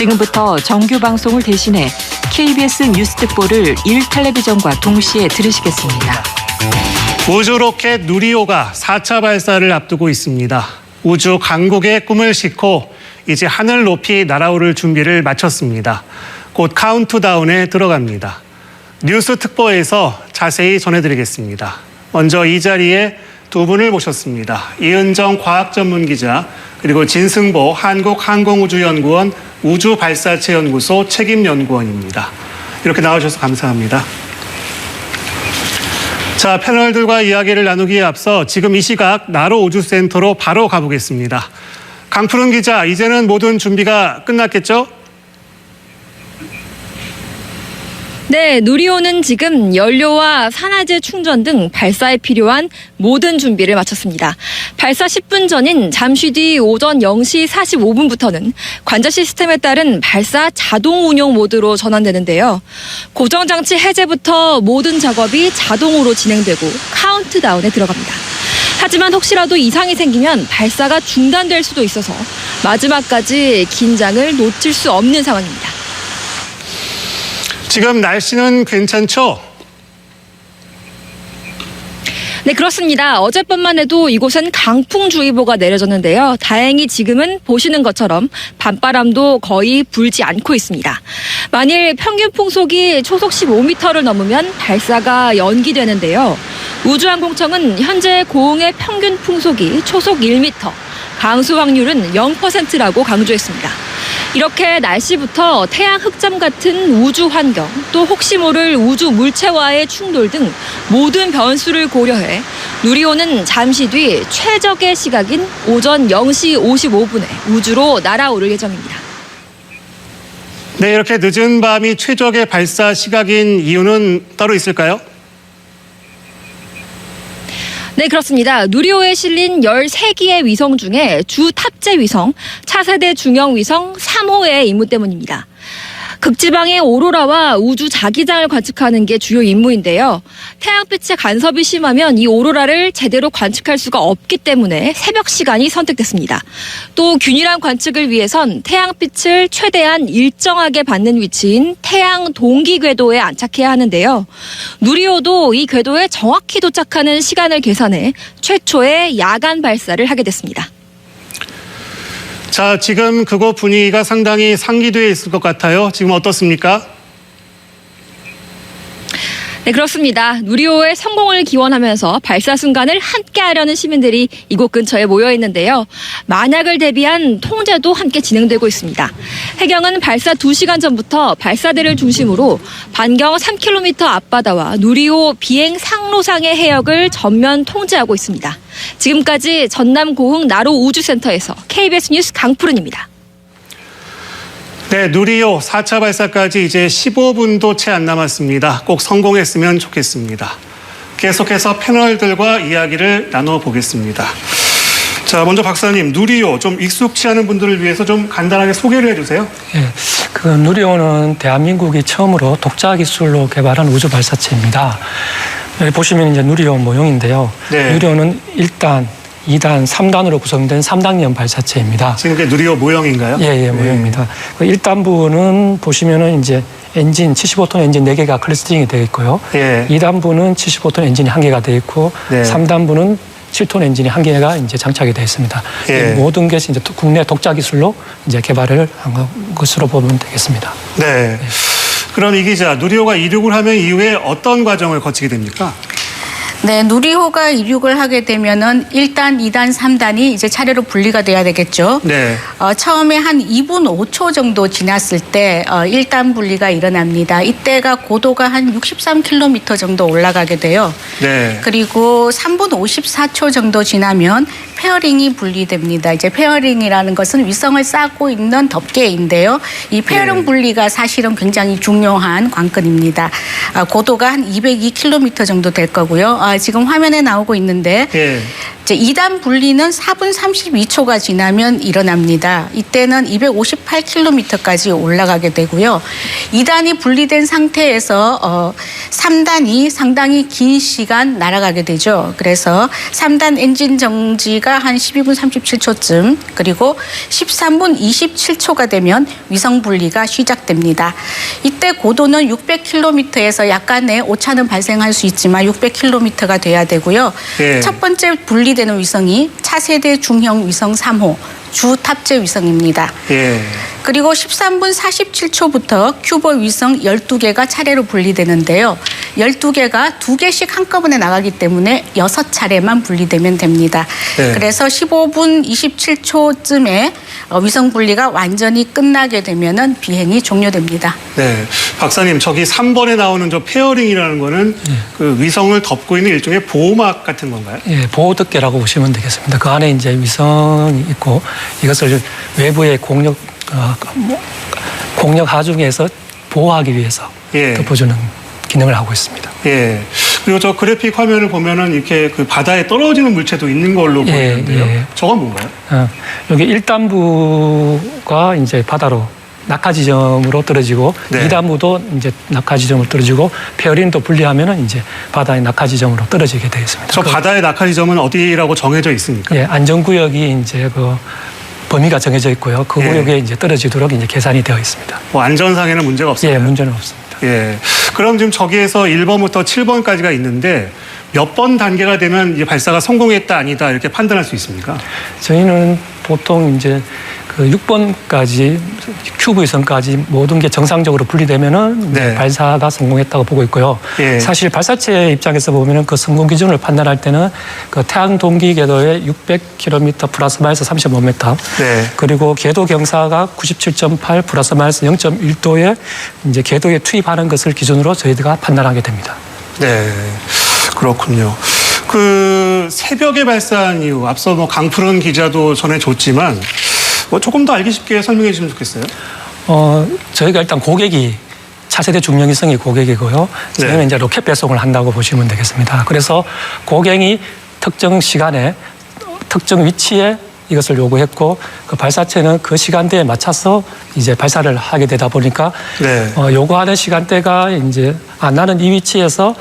지금부터 정규 방송을 대신해 KBS 뉴스 특보를 1텔레비전과 동시에 들으시겠습니다. 우주 로켓 누리호가 4차 발사를 앞두고 있습니다. 우주 강국의 꿈을 싣고 이제 하늘 높이 날아오를 준비를 마쳤습니다. 곧 카운트다운에 들어갑니다. 뉴스 특보에서 자세히 전해드리겠습니다. 먼저 이 자리에 두 분을 모셨습니다. 이은정 과학전문기자 그리고 진승보 한국항공우주연구원 우주발사체연구소 책임연구원입니다. 이렇게 나와주셔서 감사합니다. 자, 패널들과 이야기를 나누기에 앞서 지금 이 시각 나로 우주센터로 바로 가보겠습니다. 강푸른 기자, 이제는 모든 준비가 끝났겠죠? 네, 누리호는 지금 연료와 산화제 충전 등 발사에 필요한 모든 준비를 마쳤습니다. 발사 10분 전인 잠시 뒤 오전 0시 45분부터는 관저 시스템에 따른 발사 자동 운용 모드로 전환되는데요. 고정장치 해제부터 모든 작업이 자동으로 진행되고 카운트다운에 들어갑니다. 하지만 혹시라도 이상이 생기면 발사가 중단될 수도 있어서 마지막까지 긴장을 놓칠 수 없는 상황입니다. 지금 날씨는 괜찮죠? 네, 그렇습니다. 어젯밤만 해도 이곳은 강풍주의보가 내려졌는데요. 다행히 지금은 보시는 것처럼 밤바람도 거의 불지 않고 있습니다. 만일 평균 풍속이 초속 15m를 넘으면 발사가 연기되는데요. 우주항공청은 현재 고흥의 평균 풍속이 초속 1m, 강수 확률은 0%라고 강조했습니다. 이렇게 날씨부터 태양 흑점 같은 우주 환경, 또 혹시 모를 우주 물체와의 충돌 등 모든 변수를 고려해 누리호는 잠시 뒤 최적의 시각인 오전 0시 55분에 우주로 날아오를 예정입니다. 네, 이렇게 늦은 밤이 최적의 발사 시각인 이유는 따로 있을까요? 네, 그렇습니다. 누리호에 실린 13기의 위성 중에 주 탑재 위성, 차세대 중형 위성 3호의 임무 때문입니다. 극지방의 오로라와 우주 자기장을 관측하는 게 주요 임무인데요. 태양빛의 간섭이 심하면 이 오로라를 제대로 관측할 수가 없기 때문에 새벽 시간이 선택됐습니다. 또 균일한 관측을 위해선 태양빛을 최대한 일정하게 받는 위치인 태양 동기 궤도에 안착해야 하는데요. 누리호도 이 궤도에 정확히 도착하는 시간을 계산해 최초의 야간 발사를 하게 됐습니다. 자, 지금 그곳 분위기가 상당히 상기되어 있을 것 같아요. 지금 어떻습니까? 네, 그렇습니다. 누리호의 성공을 기원하면서 발사 순간을 함께하려는 시민들이 이곳 근처에 모여 있는데요. 만약을 대비한 통제도 함께 진행되고 있습니다. 해경은 발사 2시간 전부터 발사대를 중심으로 반경 3km 앞바다와 누리호 비행 상로상의 해역을 전면 통제하고 있습니다. 지금까지 전남 고흥 나로 우주센터에서 KBS 뉴스 강푸른입니다. 네, 누리호 4차 발사까지 이제 15분도 채 안 남았습니다. 꼭 성공했으면 좋겠습니다. 계속해서 패널들과 이야기를 나눠보겠습니다. 자, 먼저 박사님, 누리호 좀 익숙치 않은 분들을 위해서 좀 간단하게 소개를 해주세요. 예, 그 누리호는 대한민국이 처음으로 독자 기술로 개발한 우주 발사체입니다. 여기 보시면 이제 누리호 모형인데요. 네. 누리호는 1단, 2단, 3단으로 구성된 3단형 발사체입니다. 지금 그게 누리호 모형인가요? 예, 모형입니다. 그 1단부는 보시면은 이제 엔진 75톤 엔진 4개가 클러스팅이 되어 있고요. 예. 2단부는 75톤 엔진이 1개가 되어 있고, 네. 3단부는 7톤 엔진이 1개가 이제 장착이 되어 있습니다. 예. 모든 것이 이제 국내 독자 기술로 이제 개발을 한 것으로 보면 되겠습니다. 네. 그럼 이 기자, 누리호가 이륙을 하면 이후에 어떤 과정을 거치게 됩니까? 네, 누리호가 이륙을 하게 되면은 1단, 2단, 3단이 이제 차례로 분리가 돼야 되겠죠. 네. 처음에 한 2분 5초 정도 지났을 때 1단 분리가 일어납니다. 이때가 고도가 한 63km 정도 올라가게 돼요. 네. 그리고 3분 54초 정도 지나면 페어링이 분리됩니다. 이제 페어링이라는 것은 위성을 싸고 있는 덮개인데요. 이 페어링 네. 분리가 사실은 굉장히 중요한 관건입니다. 고도가 한 202km 정도 될 거고요. 지금 화면에 나오고 있는데 예. 이제 2단 분리는 4분 32초가 지나면 일어납니다. 이때는 258km까지 올라가게 되고요. 2단이 분리된 상태에서 3단이 상당히 긴 시간 날아가게 되죠. 그래서 3단 엔진 정지가 한 12분 37초쯤 그리고 13분 27초가 되면 위성 분리가 시작됩니다. 이때 고도는 600km에서 약간의 오차는 발생할 수 있지만 600km가 돼야 되고요. 예. 첫 번째 분리되는 위성이 차세대 중형 위성 3호 주 탑재 위성입니다. 예. 그리고 13분 47초부터 큐버 위성 12개가 차례로 분리되는데요. 12개가 2개씩 한꺼번에 나가기 때문에 6차례만 분리되면 됩니다. 네. 그래서 15분 27초쯤에 위성 분리가 완전히 끝나게 되면은 비행이 종료됩니다. 네. 박사님, 저기 3번에 나오는 저 페어링이라는 거는 그 위성을 덮고 있는 일종의 보호막 같은 건가요? 예, 보호덮개라고 보시면 되겠습니다. 그 안에 이제 위성이 있고 이것을 외부의 공력 하중에서 보호하기 위해서 예. 덮어주는 기능을 하고 있습니다. 예. 그리고 저 그래픽 화면을 보면은 이렇게 그 바다에 떨어지는 물체도 있는 걸로 예, 보이는데요. 예. 저건 뭔가요? 여기 1단부가 이제 바다로 낙하 지점으로 떨어지고 네. 2단부도 이제 낙하 지점으로 떨어지고 페어링도 분리하면은 이제 바다의 낙하 지점으로 떨어지게 되어 있습니다. 저 바다의 낙하 지점은 어디라고 정해져 있습니까? 예, 안전구역이 이제 그 범위가 정해져 있고요. 그 예. 구역에 이제 떨어지도록 이제 계산이 되어 있습니다. 뭐 안전상에는 문제가 없어요. 예, 문제는 없습니다. 예. 그럼 지금 저기에서 1번부터 7번까지가 있는데 몇 번 단계가 되면 이제 발사가 성공했다 아니다 이렇게 판단할 수 있습니까? 저희는 보통 이제 그 6번까지 큐브 위성까지 모든 게 정상적으로 분리되면은 네. 발사가 성공했다고 보고 있고요. 예. 사실 발사체 입장에서 보면은 그 성공 기준을 판단할 때는 그 태양 동기 궤도의 600km 플러스 마이너스 35m 네. 그리고 궤도 경사가 97.8 플러스 마이너스 0.1도의 이제 궤도에 투입하는 것을 기준으로 저희가 판단하게 됩니다. 네. 그렇군요. 그 새벽에 발사한 이후 앞서 뭐 강푸른 기자도 전해줬지만 뭐 조금 더 알기 쉽게 설명해 주시면 좋겠어요. 저희가 일단 고객이 차세대 중형위성이 고객이고요. 저희는 네. 이제 로켓 배송을 한다고 보시면 되겠습니다. 그래서 고객이 특정 시간에 특정 위치에 이것을 요구했고 그 발사체는 그 시간대에 맞춰서 이제 발사를 하게 되다 보니까 네. 요구하는 시간대가 이제 나는 이 위치에서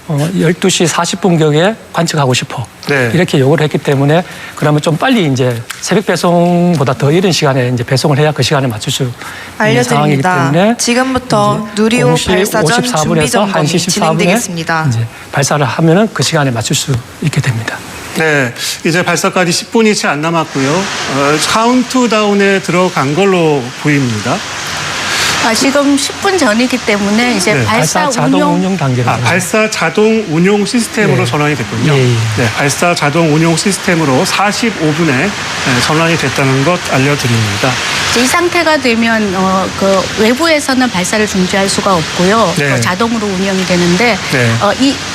12시 40분경에 관측하고 싶어. 네. 이렇게 요구를 했기 때문에 그러면 좀 빨리 이제 새벽 배송보다 더 이른 시간에 이제 배송을 해야 그 시간에 맞출 수 있는 상황이기 알려드립니다. 때문에 지금부터 누리호 발사전 준비 점검이 진행되겠습니다. 이제 발사를 하면은 그 시간에 맞출 수 있게 됩니다. 네. 이제 발사까지 10분이 채 안 남았고요. 카운트다운에 들어간 걸로 보입니다. 지금 10분 전이기 때문에 이제 네, 발사 자동 운용 단계로. 발사 자동 운용 시스템으로 네. 전환이 됐군요. 예, 예. 네, 발사 자동 운용 시스템으로 45분에 전환이 됐다는 것 알려드립니다. 이제 이 상태가 되면 그 외부에서는 발사를 중지할 수가 없고요. 네. 자동으로 운영이 되는데 네.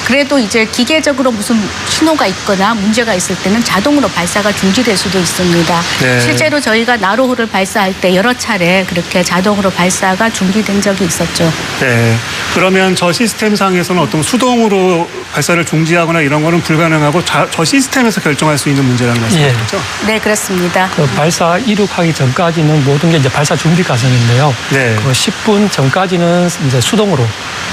그래도 이제 기계적으로 무슨 신호가 있거나 문제가 있을 때는 자동으로 발사가 중지될 수도 있습니다. 네. 실제로 저희가 나로호를 발사할 때 여러 차례 그렇게 자동으로 발사가 중지된 적이 있었죠. 네. 그러면 저 시스템상에서는 어떤 수동으로 발사를 중지하거나 이런 거는 불가능하고 저 시스템에서 결정할 수 있는 문제라는 말씀이죠? 네, 그렇습니다. 그 발사 이륙하기 전까지는 모든 게 이제 발사 준비 과정인데요. 네. 그 10분 전까지는 이제 수동으로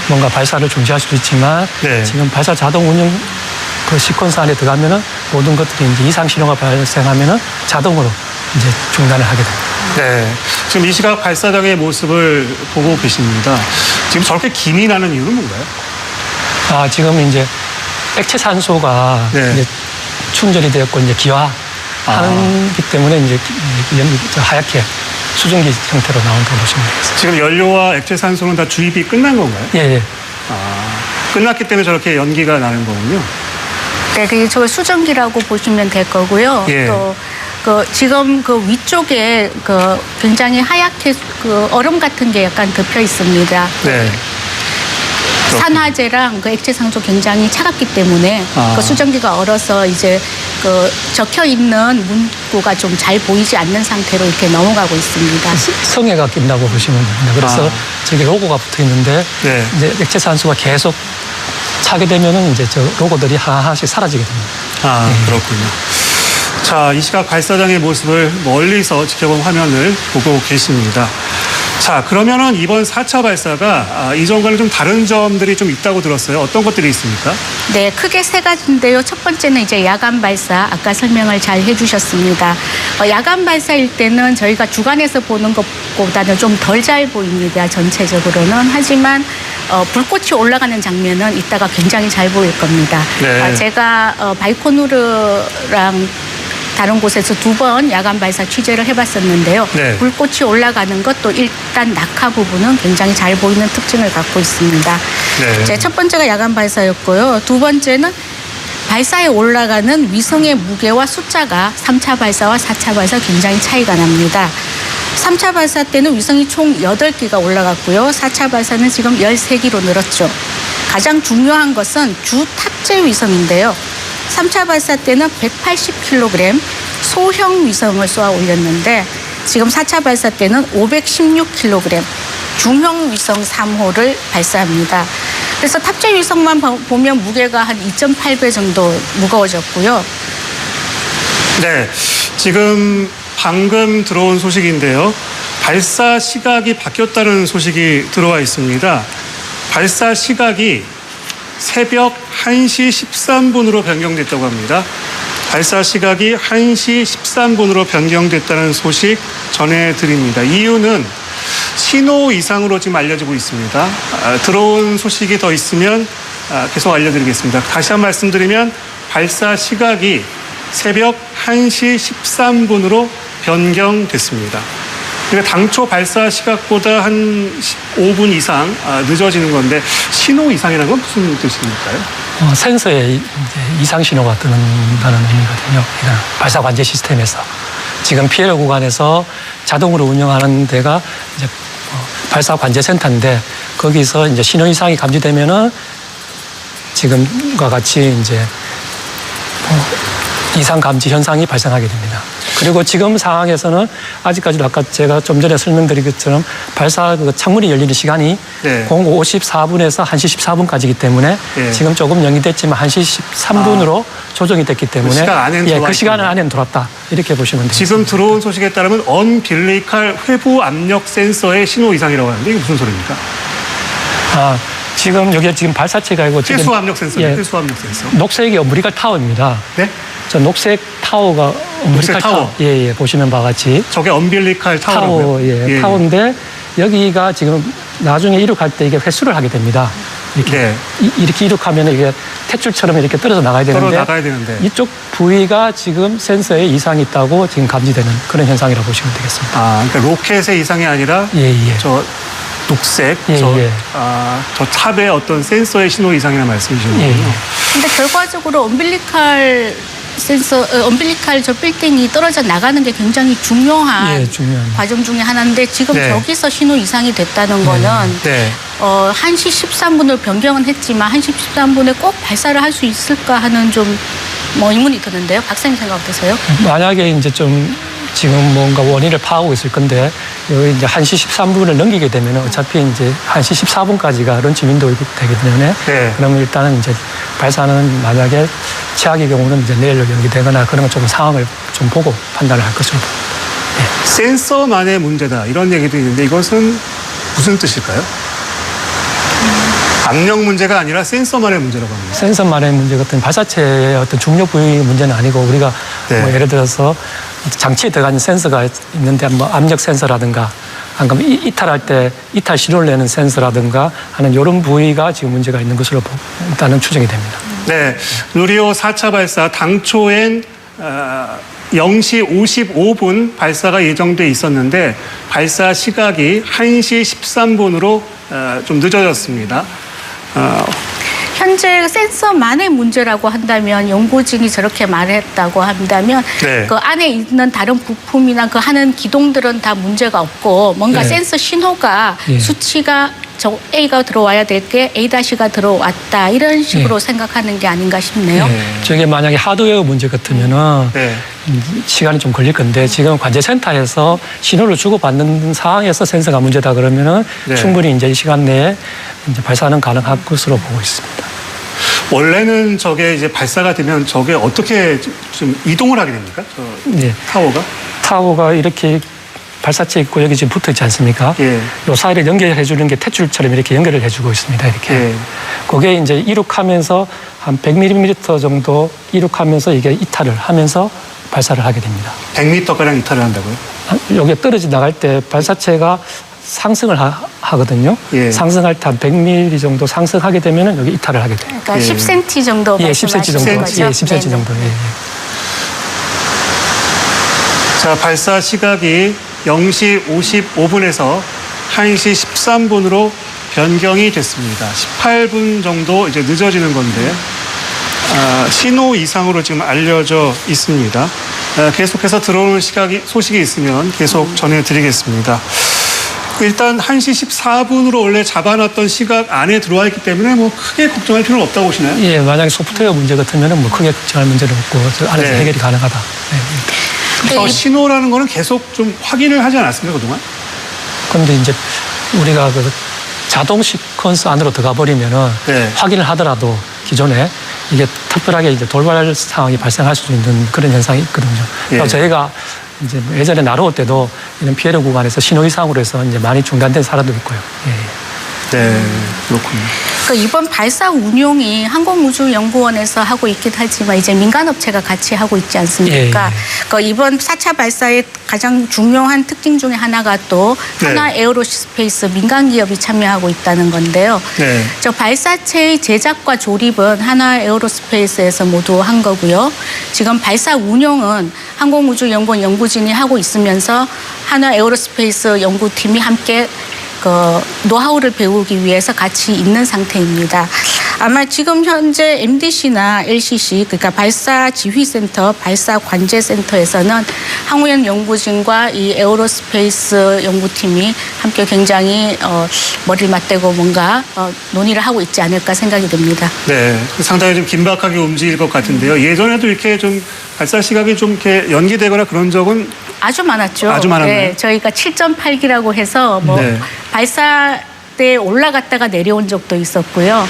뭔가 발사를 중지할 수도 있지만 네. 지금 발사 자동 운영 그 시퀀스 안에 들어가면은 모든 것들이 이제 이상 신호가 발생하면은 자동으로 이제 중단을 하게 됩니다. 네. 지금 이 시각 발사장의 모습을 보고 계십니다. 지금 저렇게 김이 나는 이유는 뭔가요? 지금 이제 액체 산소가 네. 이제 충전이 되었고 이제 기화하기 때문에 이제 하얗게 수증기 형태로 나온다고 보시면 되겠습니다. 지금 연료와 액체 산소는 다 주입이 끝난 건가요? 예. 끝났기 때문에 저렇게 연기가 나는 거군요. 네, 그게 저 수증기라고 보시면 될 거고요. 예. 또 지금 그 위쪽에 굉장히 하얗게 얼음 같은 게 약간 덮여 있습니다. 네. 산화제랑 액체 산소 굉장히 차갑기 때문에 그 수증기가 얼어서 이제 적혀 있는 문구가 좀 잘 보이지 않는 상태로 이렇게 넘어가고 있습니다. 성에가 낀다고 보시면 됩니다. 그래서 저기 로고가 붙어 있는데 네. 이제 액체 산소가 계속 차게 되면은 이제 저 로고들이 하나씩 사라지게 됩니다. 아, 그렇군요. 자, 이 시각 발사장의 모습을 멀리서 지켜본 화면을 보고 계십니다. 자, 그러면은 이번 4차 발사가 이전과는 좀 다른 점들이 좀 있다고 들었어요. 어떤 것들이 있습니까? 네, 크게 세 가지인데요. 첫 번째는 이제 야간 발사, 아까 설명을 잘 해주셨습니다. 야간 발사일 때는 저희가 주간에서 보는 것보다는 좀 덜 잘 보입니다. 전체적으로는. 하지만 불꽃이 올라가는 장면은 이따가 굉장히 잘 보일 겁니다. 네. 제가 바이코누르랑 다른 곳에서 2번 야간 발사 취재를 해봤었는데요. 네. 불꽃이 올라가는 것도 일단 낙하 부분은 굉장히 잘 보이는 특징을 갖고 있습니다. 네. 첫 번째가 야간 발사였고요. 두 번째는 발사에 올라가는 위성의 무게와 숫자가 3차 발사와 4차 발사 굉장히 차이가 납니다. 3차 발사 때는 위성이 총 8기가 올라갔고요. 4차 발사는 지금 13기로 늘었죠. 가장 중요한 것은 주 탑재 위성인데요. 3차 발사 때는 180kg 소형 위성을 쏘아 올렸는데 지금 4차 발사 때는 516kg 중형 위성 3호를 발사합니다. 그래서 탑재 위성만 보면 무게가 한 2.8배 정도 무거워졌고요. 네, 지금 방금 들어온 소식인데요. 발사 시각이 바뀌었다는 소식이 들어와 있습니다. 발사 시각이 새벽 1시 13분으로 변경됐다고 합니다. 발사 시각이 1시 13분으로 변경됐다는 소식 전해드립니다. 이유는 신호 이상으로 지금 알려지고 있습니다. 들어온 소식이 더 있으면 계속 알려드리겠습니다. 다시 한 번 말씀드리면 발사 시각이 새벽 1시 13분으로 변경됐습니다. 그러니까 당초 발사 시각보다 한 5분 이상 늦어지는 건데 신호 이상이라는 건 무슨 뜻입니까요? 센서에 이제 이상 신호가 뜨는다는 의미거든요. 그러니까 발사 관제 시스템에서 지금 피해를 구간에서 자동으로 운영하는 데가 이제 발사 관제 센터인데 거기서 이제 신호 이상이 감지되면은 지금과 같이 이제 이상 감지 현상이 발생하게 됩니다. 그리고 지금 상황에서는 아직까지도 아까 제가 좀 전에 설명드린 것처럼 발사 그 창문이 열리는 시간이 네. 05:54분에서 1시 14분까지이기 때문에 네. 지금 조금 연기됐지만 1시 13분으로 조정이 됐기 때문에 시간 안에는 들어와 그 시간 있군요. 안에는 들어왔다 이렇게 보시면 되겠습니다. 지금 들어온 소식에 따르면 언빌리칼 회부 압력 센서의 신호 이상이라고 하는데 이게 무슨 소리입니까? 지금 여기 지금 발사체가 아니고 지금 회수 압력 센서, 예, 회수 압력 센서. 녹색이 엄브리칼 타워입니다. 네? 저 녹색 타워가 엄브리칼 타워. 예, 보시는 바와 같이 저게 언빌리칼 타워라고요? 타워, 타워인데 여기가 지금 나중에 이륙할 때 이게 회수를 하게 됩니다. 이렇게 네. 이렇게 이륙하면 이게 탯줄처럼 이렇게 떨어져 나가야 되는데, 나가야 되는데. 이쪽 부위가 지금 센서에 이상이 있다고 지금 감지되는 그런 현상이라고 보시면 되겠습니다. 그러니까 로켓의 이상이 아니라 예. 저 녹색, 예. 저 탑의 어떤 센서의 신호 이상이라는 말씀이시군요. 예. 근데 결과적으로 엄빌리칼 저 빌딩이 떨어져 나가는 게 굉장히 중요한 중요한 과정 중에 하나인데 지금 네. 저기서 신호 이상이 됐다는 거는 네. 1시 13분을 변경은 했지만 1시 13분에 꼭 발사를 할 수 있을까 하는 좀 의문이 드는데요. 박사님 생각 어떠세요? 만약에 이제 좀 지금 뭔가 원인을 파악하고 있을 건데 여기 이제 1시 13분을 넘기게 되면 어차피 이제 1시 14분까지가 런치 윈도우가 되기 때문에 네. 그러면 일단은 이제 발사는 만약에 최악의 경우는 이제 내일 연기되거나 그러면 조금 상황을 좀 보고 판단을 할 것으로 봅니다. 센서만의 문제다 이런 얘기도 있는데 이것은 무슨 뜻일까요? 압력 문제가 아니라 센서만의 문제라고 합니다. 센서만의 문제 같은 발사체의 어떤 중력 부위 문제는 아니고 우리가 네. 뭐 예를 들어서 장치에 들어가는 센서가 있는데 뭐 압력 센서라든가 아니면 이탈할 때 이탈 신호를 내는 센서라든가 하는 이런 부위가 지금 문제가 있는 것으로 일단은 추정이 됩니다. 네, 누리호 4차 발사 당초엔 0시 55분 발사가 예정돼 있었는데 발사 시각이 1시 13분으로 좀 늦어졌습니다. 현재 센서만의 문제라고 한다면 연구진이 저렇게 말했다고 한다면 네. 그 안에 있는 다른 부품이나 그 하는 기동들은 다 문제가 없고 뭔가 네. 센서 신호가 예. 수치가 저 A가 들어와야 될 게 A-가 들어왔다 이런 식으로 생각하는 게 아닌가 싶네요. 저게 만약에 하드웨어 문제 같으면은 네. 시간이 좀 걸릴 건데 지금 관제센터에서 신호를 주고받는 상황에서 센서가 문제다 그러면은 네. 충분히 이제 이 시간 내에 이제 발사는 가능할 것으로 보고 있습니다. 원래는 저게 이제 발사가 되면 저게 어떻게 좀 이동을 하게 됩니까? 저 네. 타워가? 타워가 이렇게 발사체 있고 여기 지금 붙어 있지 않습니까? 예. 요 사이를 연결해 주는 게 탯줄처럼 이렇게 연결을 해주고 있습니다. 이렇게. 예. 그게 이제 이륙하면서 한 100mm 정도 이륙하면서 이게 이탈을 하면서 발사를 하게 됩니다. 100m가량 이탈을 한다고요? 여기에 떨어져 나갈 때 발사체가 상승을 하거든요. 예. 상승할 때 한 100mm 정도 상승하게 되면 여기 이탈을 하게 돼요. 그러니까 예. 10cm 정도 예, 10cm 정도. 말씀하시는 거죠? 예, 10cm 네네. 정도. 예, 예. 자, 발사 시각이 0시 55분에서 1시 13분으로 변경이 됐습니다. 18분 정도 이제 늦어지는 건데 신호 이상으로 지금 알려져 있습니다. 계속해서 들어오는 소식이 있으면 계속 전해드리겠습니다. 일단 1시 14분으로 원래 잡아놨던 시각 안에 들어와 있기 때문에 뭐 크게 걱정할 필요는 없다고 보시나요? 예, 만약에 소프트웨어 문제 같으면 뭐 크게 걱정할 문제는 없고 저 안에서 네. 해결이 가능하다. 네. 신호라는 거는 계속 좀 확인을 하지 않았습니까, 그동안? 그런데 이제 우리가 그 자동 시퀀스 안으로 들어가 버리면은 네. 확인을 하더라도 기존에 이게 특별하게 이제 돌발 상황이 발생할 수 있는 그런 현상이 있거든요. 그래서 예. 저희가 이제 예전에 나로호 때도 이런 피해를 구간에서 신호 이상으로 해서 이제 많이 중단된 사례도 있고요. 예. 네, 그렇군요. 이번 발사 운용이 항공우주연구원에서 하고 있긴 하지만 이제 민간업체가 같이 하고 있지 않습니까? 이번 4차 발사의 가장 중요한 특징 중에 하나가 또 네. 하나 에어로스페이스 민간 기업이 참여하고 있다는 건데요. 네. 저 발사체의 제작과 조립은 하나 에어로스페이스에서 모두 한 거고요. 지금 발사 운용은 항공우주연구원 연구진이 하고 있으면서 하나 에어로스페이스 연구팀이 함께 노하우를 배우기 위해서 같이 있는 상태입니다. 아마 지금 현재 MDC나 LCC, 그러니까 발사지휘센터, 발사관제센터에서는 항우연 연구진과 이 에어로스페이스 연구팀이 함께 굉장히 머리를 맞대고 뭔가 논의를 하고 있지 않을까 생각이 됩니다. 네, 상당히 좀 긴박하게 움직일 것 같은데요. 예전에도 이렇게 좀 발사 시각이 좀 이렇게 연기되거나 그런 적은 아주 많았죠. 아주 많았나요? 네, 저희가 7.8기라고 해서 네. 발사 때 올라갔다가 내려온 적도 있었고요.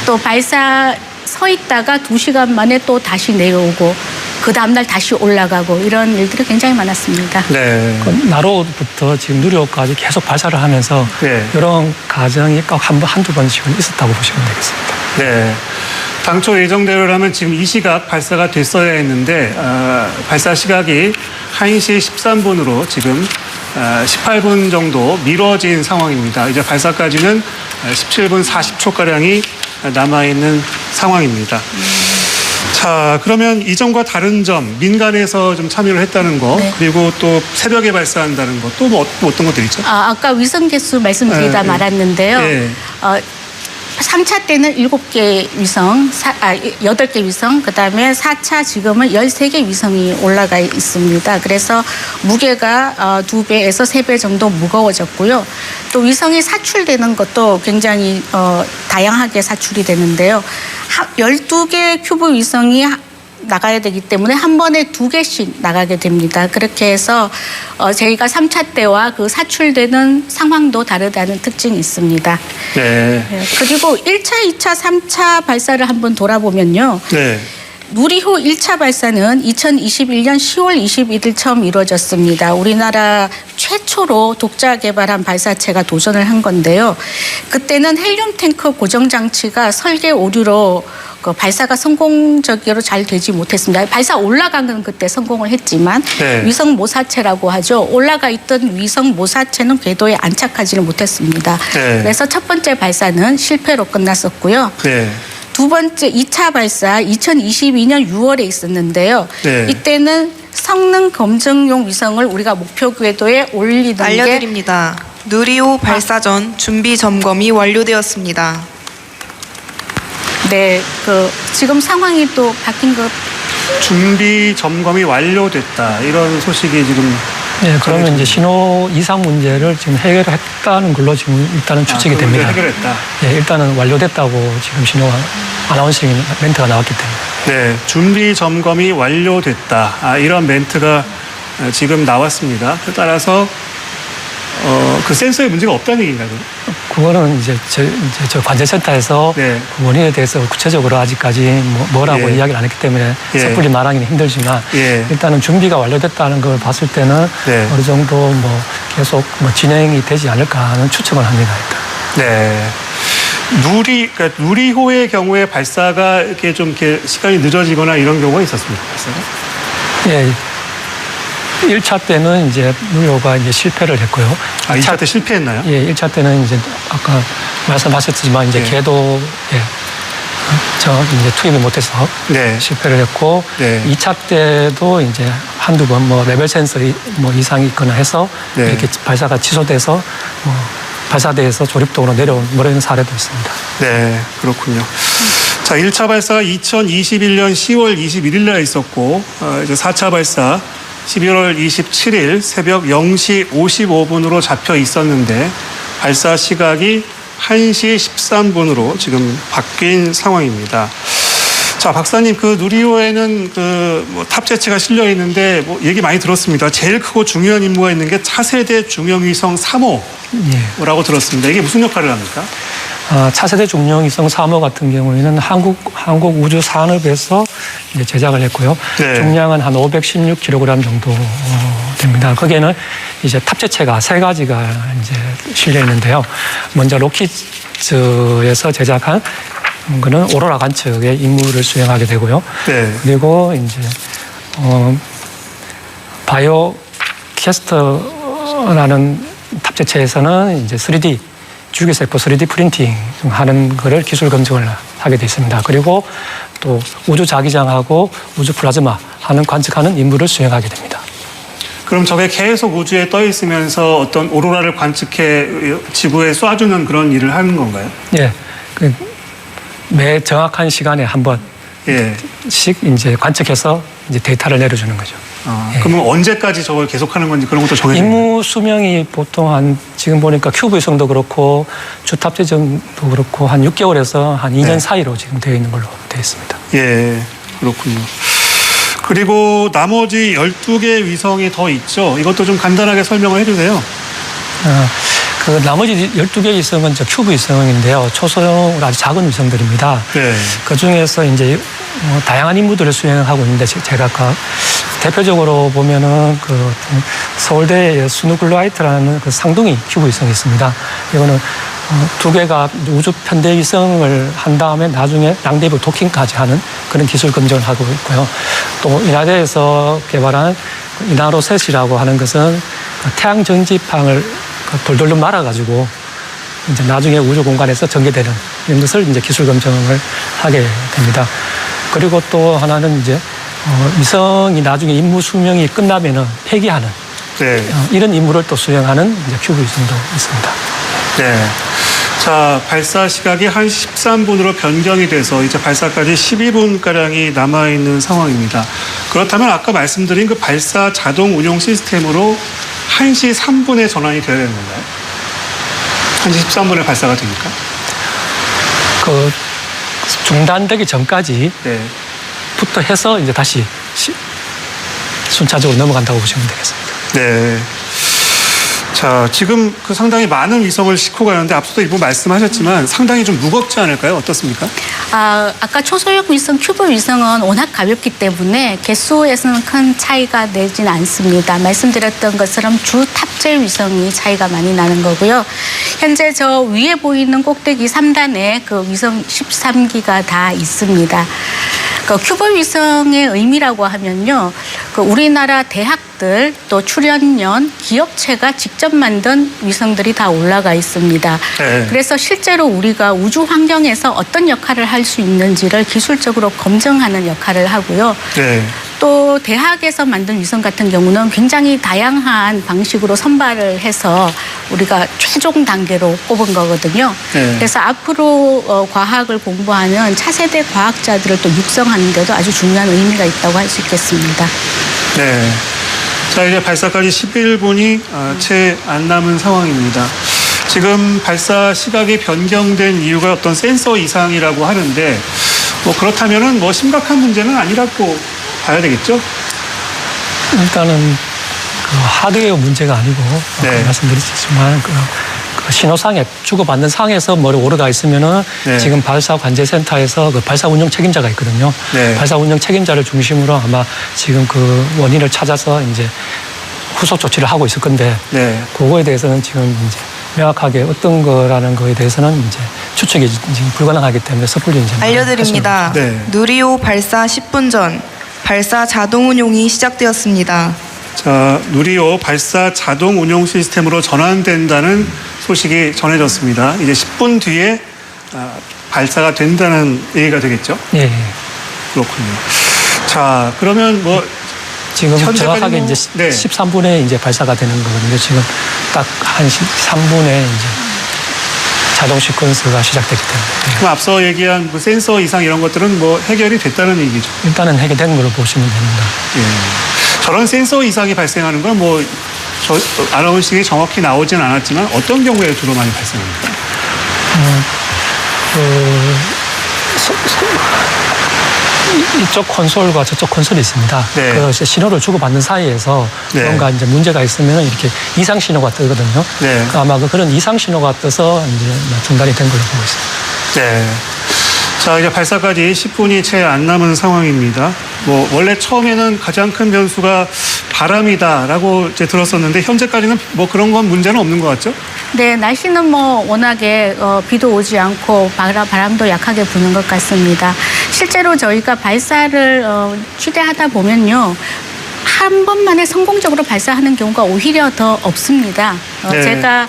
또 발사 서 있다가 2시간 만에 또 다시 내려오고 그 다음날 다시 올라가고 이런 일들이 굉장히 많았습니다. 네. 나로부터 지금 누리호까지 계속 발사를 하면서 네. 이런 과정이 꼭 한두 번씩은 있었다고 보시면 되겠습니다. 네. 당초 예정대로라면 지금 이 시각 발사가 됐어야 했는데 발사 시각이 1시 13분으로 지금 18분 정도 미뤄진 상황입니다. 이제 발사까지는 17분 40초가량이 남아있는 상황입니다. 자, 그러면 이전과 다른 점, 민간에서 좀 참여를 했다는 거, 네. 그리고 또 새벽에 발사한다는 거, 또 뭐 어떤 것들 있죠? 아까 위성 개수 말씀드리다 네, 말았는데요. 네. 3차 때는 7개 위성, 8개 위성, 그다음에 4차 지금은 13개 위성이 올라가 있습니다. 그래서 무게가 2배에서 3배 정도 무거워졌고요. 또 위성이 사출되는 것도 굉장히 다양하게 사출이 되는데요. 12개 큐브 위성이 나가야 되기 때문에 한 번에 2개씩 나가게 됩니다. 그렇게 해서 저희가 3차 때와 그 사출되는 상황도 다르다는 특징이 있습니다. 네. 그리고 1차, 2차, 3차 발사를 한번 돌아보면요. 네. 누리호 1차 발사는 2021년 10월 21일 처음 이루어졌습니다. 우리나라 최초로 독자 개발한 발사체가 도전을 한 건데요. 그때는 헬륨 탱크 고정 장치가 설계 오류로 발사가 성공적으로 잘 되지 못했습니다. 발사 올라간 건 그때 성공을 했지만 네. 위성 모사체라고 하죠. 올라가 있던 위성 모사체는 궤도에 안착하지는 못했습니다. 네. 그래서 첫 번째 발사는 실패로 끝났었고요. 네. 두 번째 2차 발사 2022년 6월에 있었는데요. 네. 이때는 성능 검증용 위성을 우리가 목표 궤도에 올리는 게 알려드립니다. 누리호 발사 전 준비 점검이 완료되었습니다. 네, 지금 상황이 또 바뀐 것. 준비 점검이 완료됐다. 이런 소식이 지금. 네, 그러면 이제 신호 이상 문제를 지금 해결했다는 걸로 지금 일단은 추측이 그 문제를 됩니다. 해결했다. 네, 일단은 완료됐다고 지금 신호가 아나운싱 멘트가 나왔기 때문에. 네, 준비 점검이 완료됐다. 이런 멘트가 지금 나왔습니다. 따라서 그 센서에 문제가 없다는 얘기인가요? 그거는 이제 저 관제센터에서 네. 그 원인에 대해서 구체적으로 아직까지 뭐라고 예. 이야기를 안 했기 때문에 예. 섣불리 말하기는 힘들지만 예. 일단은 준비가 완료됐다는 걸 봤을 때는 네. 어느 정도 뭐 계속 뭐 진행이 되지 않을까 하는 추측을 합니다. 일단. 네. 그러니까 누리호의 경우에 발사가 이렇게 좀 이렇게 시간이 늦어지거나 이런 경우가 있었습니까? 발사가? 예. 1차 때는 이제 누리호가 이제 실패를 했고요. 2차 때 실패했나요? 예, 1차 때는 이제 아까 말씀하셨지만 이제 예. 궤도에 이제 투입을 못해서 네. 실패를 했고 네. 2차 때도 이제 한두 번 뭐 레벨 센서 뭐 이상이 있거나 해서 네. 이렇게 발사가 취소돼서 뭐 발사대에서 조립동으로 내려온 뭐 이런 사례도 있습니다. 네, 그렇군요. 자, 1차 발사가 2021년 10월 21일 날 있었고, 이제 4차 발사 11월 27일 새벽 0시 55분으로 잡혀 있었는데, 발사 시각이 1시 13분으로 지금 바뀐 상황입니다. 자, 박사님, 그 누리호에는 뭐 탑재체가 실려 있는데, 뭐 얘기 많이 들었습니다. 제일 크고 중요한 임무가 있는 게 차세대 중형위성 3호라고 들었습니다. 이게 무슨 역할을 합니까? 차세대 중형위성 3호 같은 경우에는 한국우주산업에서 이제 제작을 했고요. 네. 중량은 한 516kg 정도 됩니다. 거기에는 이제 탑재체가 3가지가 이제 실려 있는데요. 먼저 로키즈에서 제작한 거는 오로라 관측의 임무를 수행하게 되고요. 네. 그리고 이제 바이오 캐스터라는 탑재체에서는 이제 3D 줄기세포 3D 프린팅 하는 거를 기술 검증을 하게 돼 있습니다. 그리고 또 우주 자기장하고 우주 플라즈마 하는 관측하는 임무를 수행하게 됩니다. 그럼 저게 계속 우주에 떠 있으면서 어떤 오로라를 관측해 지구에 쏴주는 그런 일을 하는 건가요? 예. 매 정확한 시간에 한 번씩 예. 이제 관측해서 이제 데이터를 내려주는 거죠. 예. 그러면 언제까지 저걸 계속하는 건지 그런 것도 정해져 있나요? 임무 수명이 보통 한 지금 보니까 큐브 위성도 그렇고 주탑재정도 그렇고 한 6개월에서 한 2년 네. 사이로 지금 되어 있는 걸로 되어 있습니다. 예, 그렇군요. 그리고 나머지 12개 위성이 더 있죠. 이것도 좀 간단하게 설명을 해주세요. 그 나머지 12개 위성은 저 큐브 위성인데요. 초소형으로 아주 작은 위성들입니다. 네. 그 중에서 이제 다양한 임무들을 수행하고 있는데 제가 아까 대표적으로 보면은 그 서울대의 스누글라이트라는 그 상둥이 큐브 위성이 있습니다. 이거는 2개가 우주 편대 위성을 한 다음에 나중에 랑데부 도킹까지 하는 그런 기술 검증을 하고 있고요. 또 인하대에서 개발한 인하로셋이라고 하는 것은 태양 전지팡을 돌돌로 말아가지고 이제 나중에 우주 공간에서 전개되는 이런 것을 이제 기술 검증을 하게 됩니다. 그리고 또 하나는 이제 위성이 나중에 임무 수명이 끝나면은 폐기하는 네. 이런 임무를 또 수행하는 이제 큐브 위성도 있습니다. 네. 자, 발사 시각이 1시 13분으로 변경이 돼서 이제 발사까지 12분가량이 남아있는 상황입니다. 그렇다면 아까 말씀드린 그 발사 자동 운용 시스템으로 1시 3분에 전환이 되어야 되는 건가요? 1시 13분에 발사가 됩니까? 그 중단되기 전까지 네. 부터 해서 이제 다시 순차적으로 넘어간다고 보시면 되겠습니다. 네. 자, 지금 그 상당히 많은 위성을 싣고 가는데 앞서도 일부 말씀하셨지만 상당히 좀 무겁지 않을까요? 어떻습니까? 아까 초소형 위성, 큐브 위성은 워낙 가볍기 때문에 개수에서는 큰 차이가 내진 않습니다. 말씀드렸던 것처럼 주 탑재 위성이 차이가 많이 나는 거고요. 현재 저 위에 보이는 꼭대기 3단에 그 위성 13기가 다 있습니다. 그 큐브 위성의 의미라고 하면요, 그 우리나라 대학들 또 출연연 기업체가 직접 만든 위성들이 다 올라가 있습니다. 네. 그래서 실제로 우리가 우주 환경에서 어떤 역할을 할 수 있는지를 기술적으로 검증하는 역할을 하고요. 네. 또 대학에서 만든 위성 같은 경우는 굉장히 다양한 방식으로 선발을 해서 우리가 최종 단계로 뽑은 거거든요. 네. 그래서 앞으로 과학을 공부하는 차세대 과학자들을 또 육성하는 데도 아주 중요한 의미가 있다고 할 수 있겠습니다. 네. 자, 이제 발사까지 11분이 채 안 남은 상황입니다. 지금 발사 시각이 변경된 이유가 어떤 센서 이상이라고 하는데 뭐 그렇다면은 뭐 심각한 문제는 아니라고 봐야 되겠죠? 일단은 하드웨어 문제가 아니고 네. 말씀드렸지만 그 신호상에 주고받는 상에서 뭐를 오류가 있으면은 네. 지금 발사관제센터에서 그 발사 운영 책임자가 있거든요. 네. 발사 운영 책임자를 중심으로 아마 지금 그 원인을 찾아서 이제 후속 조치를 하고 있을 건데 네. 그거에 대해서는 지금 이제 명확하게 어떤 거라는 거에 대해서는 이제 추측이 지금 불가능하기 때문에 섣불리 이제 알려드립니다. 네. 누리호 발사 10분 전 발사 자동 운용이 시작되었습니다. 자, 누리호 발사 자동 운용 시스템으로 전환된다는 소식이 전해졌습니다. 이제 10분 뒤에 발사가 된다는 얘기가 되겠죠? 예, 예. 그렇군요. 자, 그러면 뭐 지금 현재까지는 정확하게 뭐- 이제 네. 13분에 이제 발사가 되는 거거든요. 지금 딱 한 3분에 이제 자동 시퀀스가 시작됐기 때문에 그럼 앞서 얘기한 그 센서 이상 이런 것들은 뭐 해결이 됐다는 얘기죠. 일단은 해결된 걸로 보시면 됩니다. 예. 저런 센서 이상이 발생하는 건 뭐 아나운싱이 정확히 나오진 않았지만 어떤 경우에 주로 많이 발생합니까? 이쪽 콘솔과 저쪽 콘솔이 있습니다. 네. 그 신호를 주고받는 사이에서 네. 뭔가 이제 문제가 있으면 이렇게 이상 신호가 뜨거든요. 네. 아마 그런 이상 신호가 떠서 이제 중단이 된 걸로 보고 있습니다. 네. 자, 이제 발사까지 10분이 채 안 남은 상황입니다. 뭐 원래 처음에는 가장 큰 변수가 바람이다라고 이제 들었었는데 현재까지는 뭐 그런 건 문제는 없는 것 같죠? 네, 날씨는 뭐 워낙에 비도 오지 않고 바람도 약하게 부는 것 같습니다. 실제로 저희가 발사를 취재하다 보면요. 한 번만에 성공적으로 발사하는 경우가 오히려 더 없습니다. 네. 제가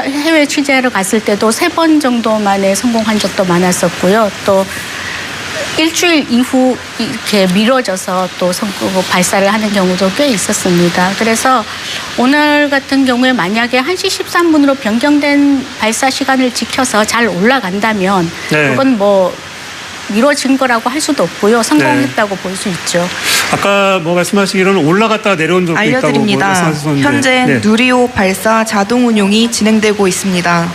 해외 취재하러 갔을 때도 3번 정도 만에 성공한 적도 많았었고요. 또 일주일 이후 이렇게 미뤄져서 또 발사를 하는 경우도 꽤 있었습니다. 그래서 오늘 같은 경우에 만약에 1시 13분으로 변경된 발사 시간을 지켜서 잘 올라간다면 네. 그건 뭐 미뤄진 거라고 할 수도 없고요. 성공했다고 볼 수 있죠. 아까 뭐 말씀하시기로는 올라갔다 내려온 적도 있다고 알려드립니다. 말씀하셨는데 현재 네. 누리호 발사 자동 운용이 진행되고 있습니다.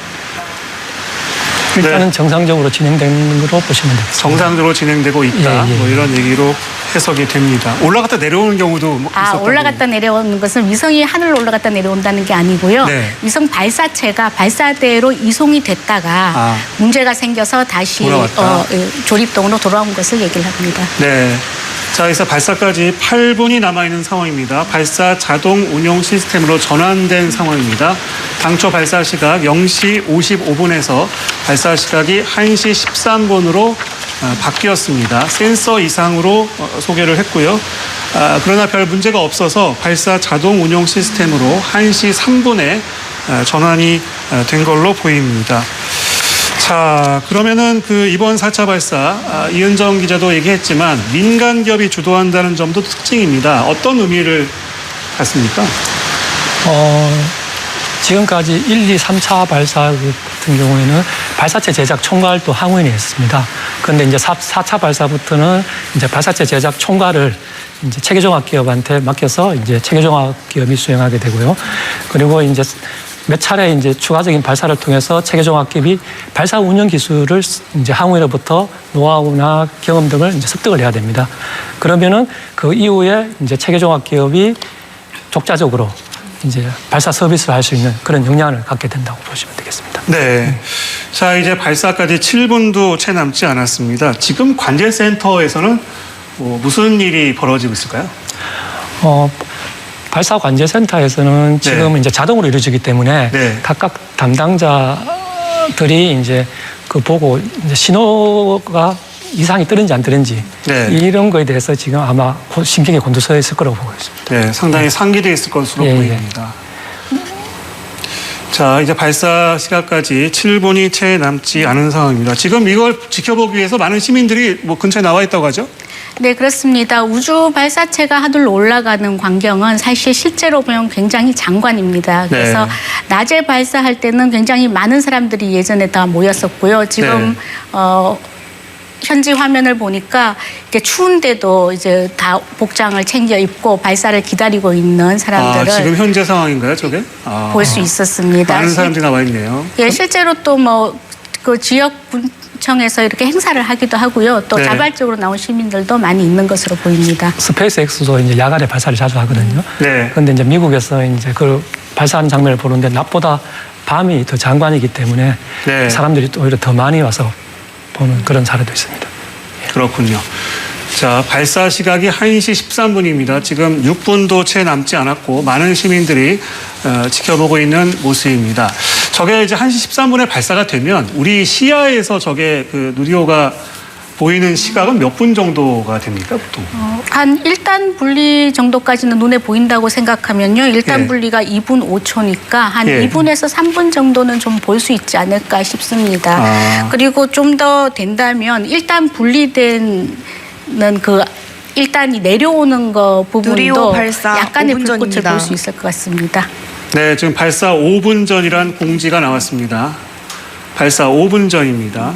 일단은 정상적으로 진행된 걸로 보시면 되겠습니다. 정상적으로 진행되고 있다. 예, 예. 뭐 이런 얘기로 해석이 됩니다. 올라갔다 내려오는 경우도 뭐 있었다고. 올라갔다 내려오는 것은 위성이 하늘로 올라갔다 내려온다는 게 아니고요. 네. 위성 발사체가 발사대로 이송이 됐다가 문제가 생겨서 다시 돌아왔다. 조립동으로 돌아온 것을 얘기를 합니다. 네. 자, 그래서 발사까지 8분이 남아있는 상황입니다. 발사 자동 운용 시스템으로 전환된 상황입니다. 당초 발사 시각 0시 55분에서 발사 시각이 1시 13분으로 바뀌었습니다. 센서 이상으로 소개를 했고요. 그러나 별 문제가 없어서 발사 자동 운용 시스템으로 1시 3분에 전환이 된 걸로 보입니다. 자, 그러면은 그 이번 4차 발사, 이은정 기자도 얘기했지만 민간 기업이 주도한다는 점도 특징입니다. 어떤 의미를 갖습니까? 지금까지 1, 2, 3차 발사 같은 경우에는 발사체 제작 총괄도 항우인이 했습니다. 그런데 이제 4차 발사부터는 이제 발사체 제작 총괄을 이제 체계종합기업한테 맡겨서 이제 체계종합기업이 수행하게 되고요. 그리고 이제 몇 차례 이제 추가적인 발사를 통해서 체계종합기업이 발사 운영 기술을 이제 항우인으로부터 노하우나 경험 등을 이제 습득을 해야 됩니다. 그러면은 그 이후에 이제 체계종합기업이 독자적으로 이제 발사 서비스를 할 수 있는 그런 역량을 갖게 된다고 보시면 되겠습니다. 네. 자, 이제 발사까지 7분도 채 남지 않았습니다. 지금 관제센터에서는 무슨 일이 벌어지고 있을까요? 발사관제센터에서는 지금 이제 자동으로 이루어지기 때문에 네. 각각 담당자들이 이제 그 보고 이제 신호가 이상이 뜨는지 안 뜨는지 네. 이런 거에 대해서 지금 아마 신경이 곤두서 있을 거라고 보고 있습니다. 네, 상당히 상기되어 있을 것으로 예, 보입니다. 자, 이제 발사 시각까지 7분이 채 남지 않은 상황입니다. 지금 이걸 지켜보기 위해서 많은 시민들이 뭐 근처에 나와 있다고 하죠? 네, 그렇습니다. 우주 발사체가 하늘로 올라가는 광경은 사실 실제로 보면 굉장히 장관입니다. 그래서 네. 낮에 발사할 때는 굉장히 많은 사람들이 예전에 다 모였었고요. 지금 현지 화면을 보니까 이렇게 추운데도 이제 다 복장을 챙겨 입고 발사를 기다리고 있는 사람들을 지금 현재 상황인가요, 저게? 볼 수 있었습니다. 많은 사람들이 나와 있네요. 예, 실제로 또 뭐 그 지역 군청에서 이렇게 행사를 하기도 하고요. 또 네. 자발적으로 나온 시민들도 많이 있는 것으로 보입니다. 스페이스X도 이제 야간에 발사를 자주 하거든요. 네. 그런데 이제 미국에서 이제 그 발사하는 장면을 보는데 낮보다 밤이 더 장관이기 때문에 네. 사람들이 또 오히려 더 많이 와서 보는 그런 사례도 있습니다. 그렇군요. 자, 발사 시각이 1시 13분입니다. 지금 6분도 채 남지 않았고 많은 시민들이 지켜보고 있는 모습입니다. 저게 이제 1시 13분에 발사가 되면 우리 시야에서 저게 그 누리호가 보이는 시각은 몇 분 정도가 됩니까, 보통? 한 1단 분리 정도까지는 눈에 보인다고 생각하면요. 1단 예. 분리가 2분 5초니까 한 예. 2분에서 3분 정도는 좀 볼 수 있지 않을까 싶습니다. 아. 그리고 좀 더 된다면 1단 분리된 그 1단이 내려오는 거 누리호 부분도 발사 약간의 5분 불꽃을 전입니다. 볼 수 있을 것 같습니다. 네, 지금 발사 5분 전이란 공지가 나왔습니다. 발사 5분 전입니다.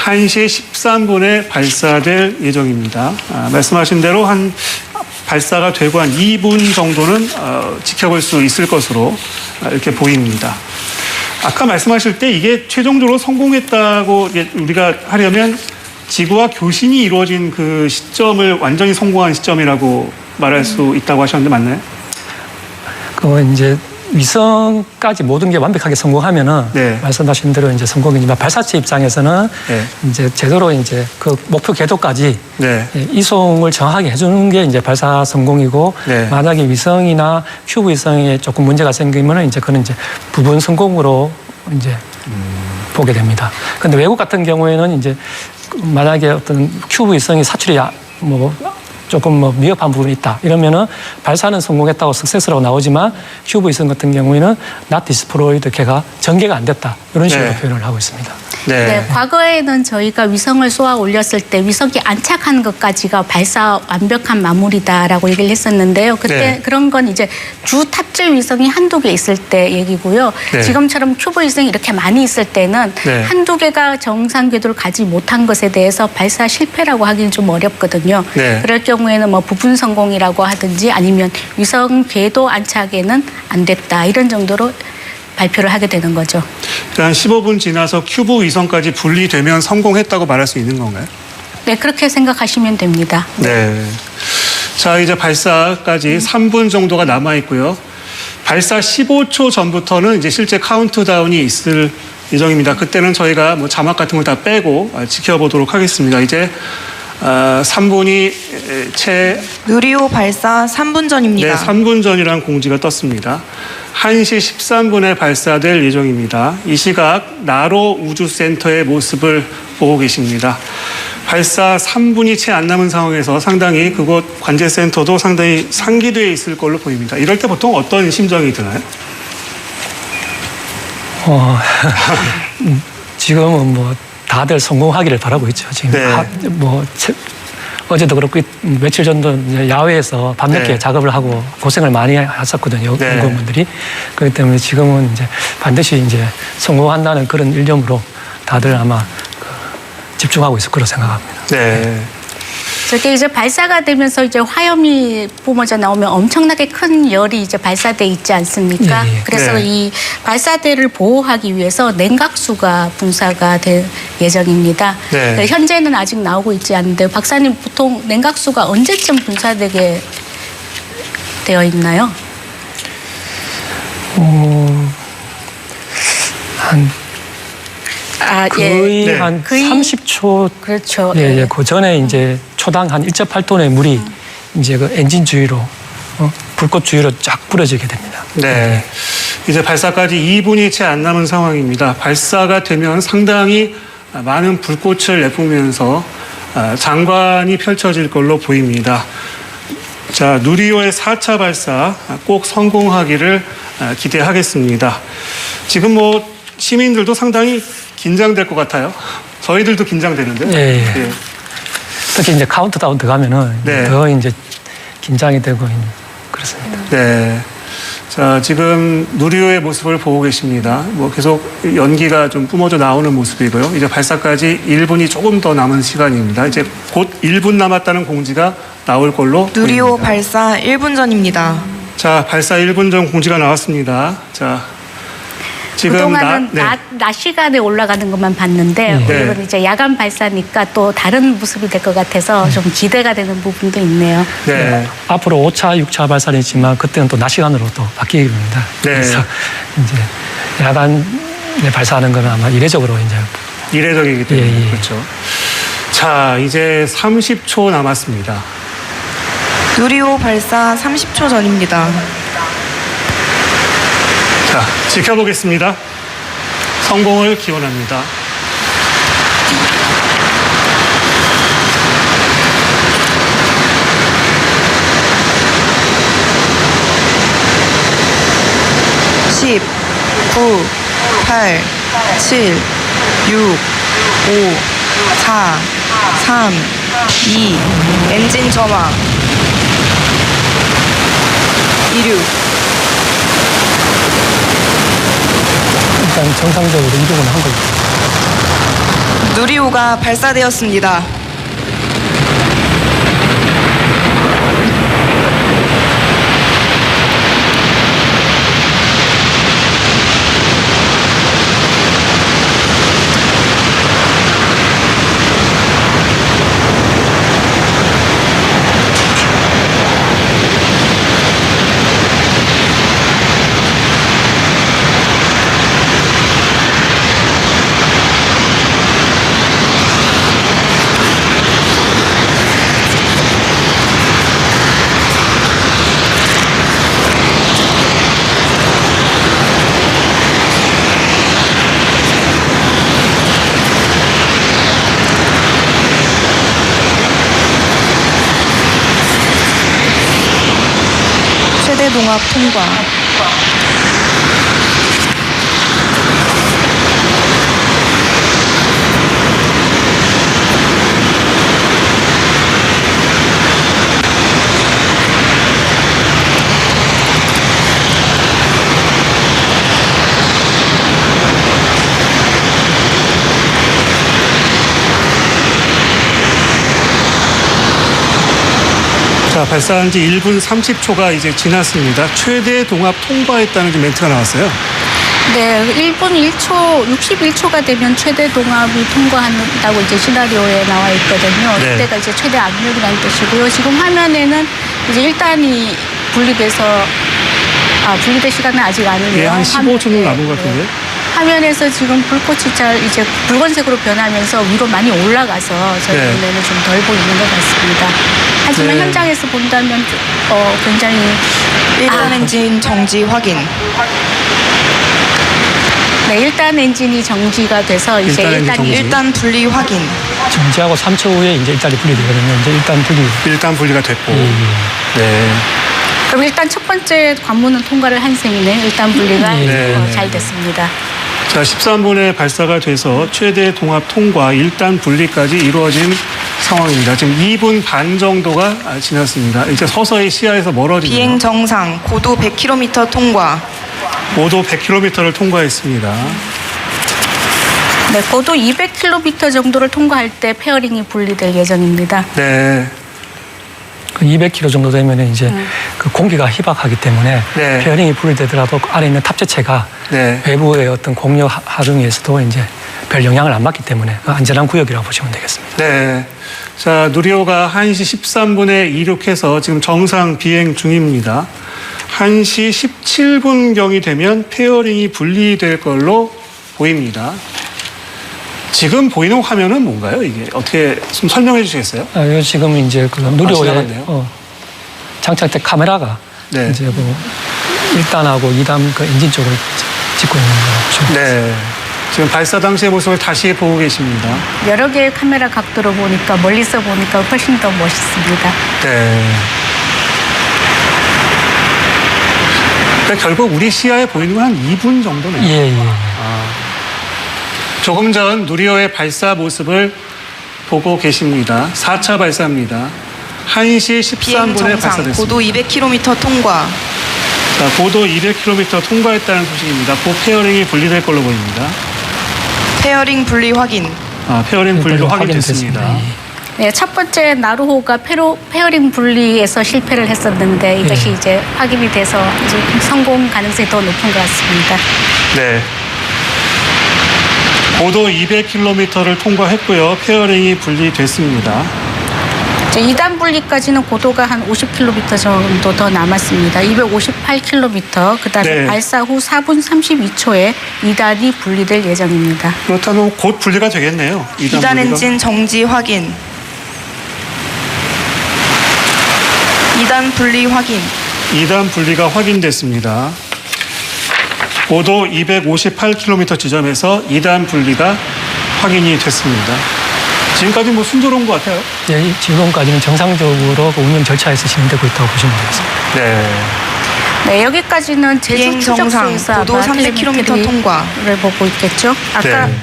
1시 13분에 발사될 예정입니다. 말씀하신 대로 한 발사가 되고 한 2분 정도는 지켜볼 수 있을 것으로 이렇게 보입니다. 아까 말씀하실 때 이게 최종적으로 성공했다고 우리가 하려면 지구와 교신이 이루어진 그 시점을 완전히 성공한 시점이라고 말할 수 있다고 하셨는데 맞나요? 그 이제 위성까지 모든 게 완벽하게 성공하면은 네. 말씀하신 대로 이제 성공이지만 발사체 입장에서는 네. 이제 제대로 이제 그 목표 궤도까지 네. 이송을 정확하게 해주는 게 이제 발사 성공이고 네. 만약에 위성이나 큐브 위성에 조금 문제가 생기면은 이제 그는 이제 부분 성공으로 이제 보게 됩니다. 그런데 외국 같은 경우에는 이제 만약에 어떤 큐브 위성이 사출이 조금 미흡한 부분이 있다 이러면은 발사는 성공했다고 석세스라고 나오지만 큐브 위성 같은 경우에는 not deployed 걔가 전개가 안 됐다 이런 식으로 네. 표현을 하고 있습니다. 네, 과거에는 저희가 위성을 쏘아 올렸을 때 위성이 안착한 것까지가 발사 완벽한 마무리다라고 얘기를 했었는데요. 그때 네. 그런 건 이제 주 탑재 위성이 한두 개 있을 때 얘기고요. 네. 지금처럼 큐브 위성이 이렇게 많이 있을 때는 네. 한두 개가 정상 궤도를 가지 못한 것에 대해서 발사 실패라고 하기는 좀 어렵거든요. 네. 그럴 경우에는 뭐 부분 성공이라고 하든지 아니면 위성 궤도 안착에는 안 됐다 이런 정도로 발표를 하게 되는 거죠. 한 15분 지나서 큐브 위성까지 분리되면 성공했다고 말할 수 있는 건가요? 네, 그렇게 생각하시면 됩니다. 네. 자, 이제 발사까지 3분 정도가 남아 있고요. 발사 15초 전부터는 이제 실제 카운트다운이 있을 예정입니다. 그때는 저희가 뭐 자막 같은 걸 다 빼고 지켜보도록 하겠습니다. 이제 3분이 채 누리호 발사 3분 전입니다. 네, 3분 전이라는 공지가 떴습니다. 1시 13분에 발사될 예정입니다. 이 시각 나로 우주센터의 모습을 보고 계십니다. 발사 3분이 채 안 남은 상황에서 상당히 그곳 관제센터도 상당히 상기되어 있을 걸로 보입니다. 이럴 때 보통 어떤 심정이 드나요? 지금은 뭐 다들 성공하기를 바라고 있죠. 지금 네. 어제도 그렇고 며칠 전도 이제 야외에서 밤늦게 네. 작업을 하고 고생을 많이 하셨거든요. 네. 연구원분들이. 그렇기 때문에 지금은 이제 반드시 이제 성공한다는 그런 일념으로 다들 아마 집중하고 있을 거로 생각합니다. 네. 저게 이제 발사가 되면서 이제 화염이 뿜어져 나오면 엄청나게 큰 열이 이제 발사돼 있지 않습니까? 예, 예. 그래서 네. 이 발사대를 보호하기 위해서 냉각수가 분사가 될 예정입니다. 네. 그러니까 현재는 아직 나오고 있지 않는데 박사님 보통 냉각수가 언제쯤 분사되게 되어 있나요? 거의 네. 한 거의- 30초 그렇죠. 예, 그 전에 이제 초당 한 1.8톤의 물이 이제 그 엔진 주위로 불꽃 주위로 쫙 뿌려지게 됩니다. 네. 이제 발사까지 2분이 채 안 남은 상황입니다. 발사가 되면 상당히 많은 불꽃을 내뿜으면서 장관이 펼쳐질 걸로 보입니다. 자, 누리호의 4차 발사 꼭 성공하기를 기대하겠습니다. 지금 뭐 시민들도 상당히 긴장될 것 같아요. 저희들도 긴장되는데요. 예, 예. 특히 이제 카운트다운 들어가면은 네. 더 이제 긴장이 되고 그렇습니다. 네. 자, 지금 누리호의 모습을 보고 계십니다. 뭐 계속 연기가 좀 뿜어져 나오는 모습이고요. 이제 발사까지 1분이 조금 더 남은 시간입니다. 이제 곧 1분 남았다는 공지가 나올 걸로 누리호 보입니다. 발사 1분 전입니다. 자, 발사 1분 전 공지가 나왔습니다. 자, 지금 그동안은 네. 낮 시간에 올라가는 것만 봤는데 네. 오늘은 이제 야간 발사니까 또 다른 모습이 될 것 같아서 좀 기대가 되는 부분도 있네요. 네. 앞으로 5차, 6차 발사는 있지만 그때는 또 낮 시간으로 또 바뀌입니다. 네. 그래서 이제 야간에 발사하는 건 아마 이례적으로 이제 이례적이기 때문에 예, 예. 그렇죠. 자, 이제 30초 남았습니다. 누리호 발사 30초 전입니다. 자, 지켜보겠습니다. 성공을 기원합니다. 십, 9, 8, 7, 6, 5, 4, 3, 2, 엔진 점화. 이륙. 일단 정상적으로 이륙은 한 거죠. 누리호가 발사되었습니다. 최대 동압 통과. 자, 발사한 지 1분 30초가 이제 지났습니다. 최대 동압 통과했다는 그 멘트가 나왔어요. 네, 1분 1초, 61초가 되면 최대 동압이 통과한다고 이제 시나리오에 나와 있거든요. 네. 그때가 이제 최대 압력이라는 뜻이고요. 지금 화면에는 이제 1단이 분리돼서, 분리될 시간은 아직 아니네요. 예, 한 15초 정도 네, 남은 것 같은데. 네. 화면에서 지금 불꽃이 잘 이제 붉은색으로 변하면서 위로 많이 올라가서 저희 네. 눈에는 좀 덜 보이는 것 같습니다. 하지만 네. 현장에서 본다면 굉장히 1단 엔진 정지 확인. 네, 1단 엔진이 정지가 돼서 이제 일단 엔진 1단이 정지. 1단 분리 확인. 정지하고 3초 후에 이제 일단이 분리되거든요. 이제 일단 분리. 일단 분리가 됐고. 예, 예. 네. 그럼 일단 첫 번째 관문은 통과를 한 셈이네. 일단 분리가 네. 잘 됐습니다. 자, 13분에 발사가 돼서 최대 동압 통과, 1단 분리까지 이루어진 상황입니다. 지금 2분 반 정도가 지났습니다. 이제 서서히 시야에서 멀어지네요. 비행 정상. 고도 100km 통과. 고도 100km를 통과했습니다. 네, 고도 200km 정도를 통과할 때 페어링이 분리될 예정입니다. 네. 그 200km 정도 되면 이제 그 공기가 희박하기 때문에 네. 페어링이 분리되더라도 안에 있는 탑재체가 네. 외부의 어떤 공력 하중에서도 이제 별 영향을 안 받기 때문에 그 안전한 구역이라고 보시면 되겠습니다. 네. 자, 누리호가 1시 13분에 이륙해서 지금 정상 비행 중입니다. 1시 17분경이 되면 페어링이 분리될 걸로 보입니다. 지금 보이는 화면은 뭔가요? 이게 어떻게 좀 설명해 주시겠어요? 요 지금 이제 그 지나갔네요. 누리호에 장착된 카메라가 네. 이제 뭐 1단하고 2단 그 엔진 쪽을 찍고 있는 거 보시면 네. 지금 발사 당시의 모습을 다시 보고 계십니다. 여러 개의 카메라 각도로 보니까 멀리서 보니까 훨씬 더 멋있습니다. 네. 그러니까 결국 우리 시야에 보이는 건 한 2분 정도네요. 예, 예. 조금 전 누리호의 발사 모습을 보고 계십니다. 4차 발사입니다. 1시 비행 13분에 정상. 발사됐습니다. 고도 200km 통과. 자, 고도 200km 통과했다는 소식입니다. 곧 페어링이 분리될 걸로 보입니다. 페어링 분리 확인. 페어링 분리도 확인됐습니다. 확인됐습니다. 네, 첫 번째 나루호가 페어링 분리에서 실패를 했었는데 이것이 이제 확인이 돼서 이제 성공 가능성이 더 높은 것 같습니다. 네. 고도 200km를 통과했고요. 페어링이 분리됐습니다. 이제 2단 분리까지는 고도가 한 50km 정도 더 남았습니다. 258km, 그다음에 네. 발사 후 4분 32초에 2단이 분리될 예정입니다. 그렇다면 곧 분리가 되겠네요. 2단 엔진 정지 확인. 2단 분리 확인. 2단 분리가 확인됐습니다. 고도 258km 지점에서 2단 분리가 확인이 됐습니다. 지금까지 뭐 순조로운 것 같아요. 네, 지금까지는 정상적으로 그 운영 절차에서 진행되고 있다고 보시면 되겠습니다. 네. 네, 여기까지는 제주 비행 정상, 추적소에서 고도 300km 통과를 보고 있겠죠. 아까 네.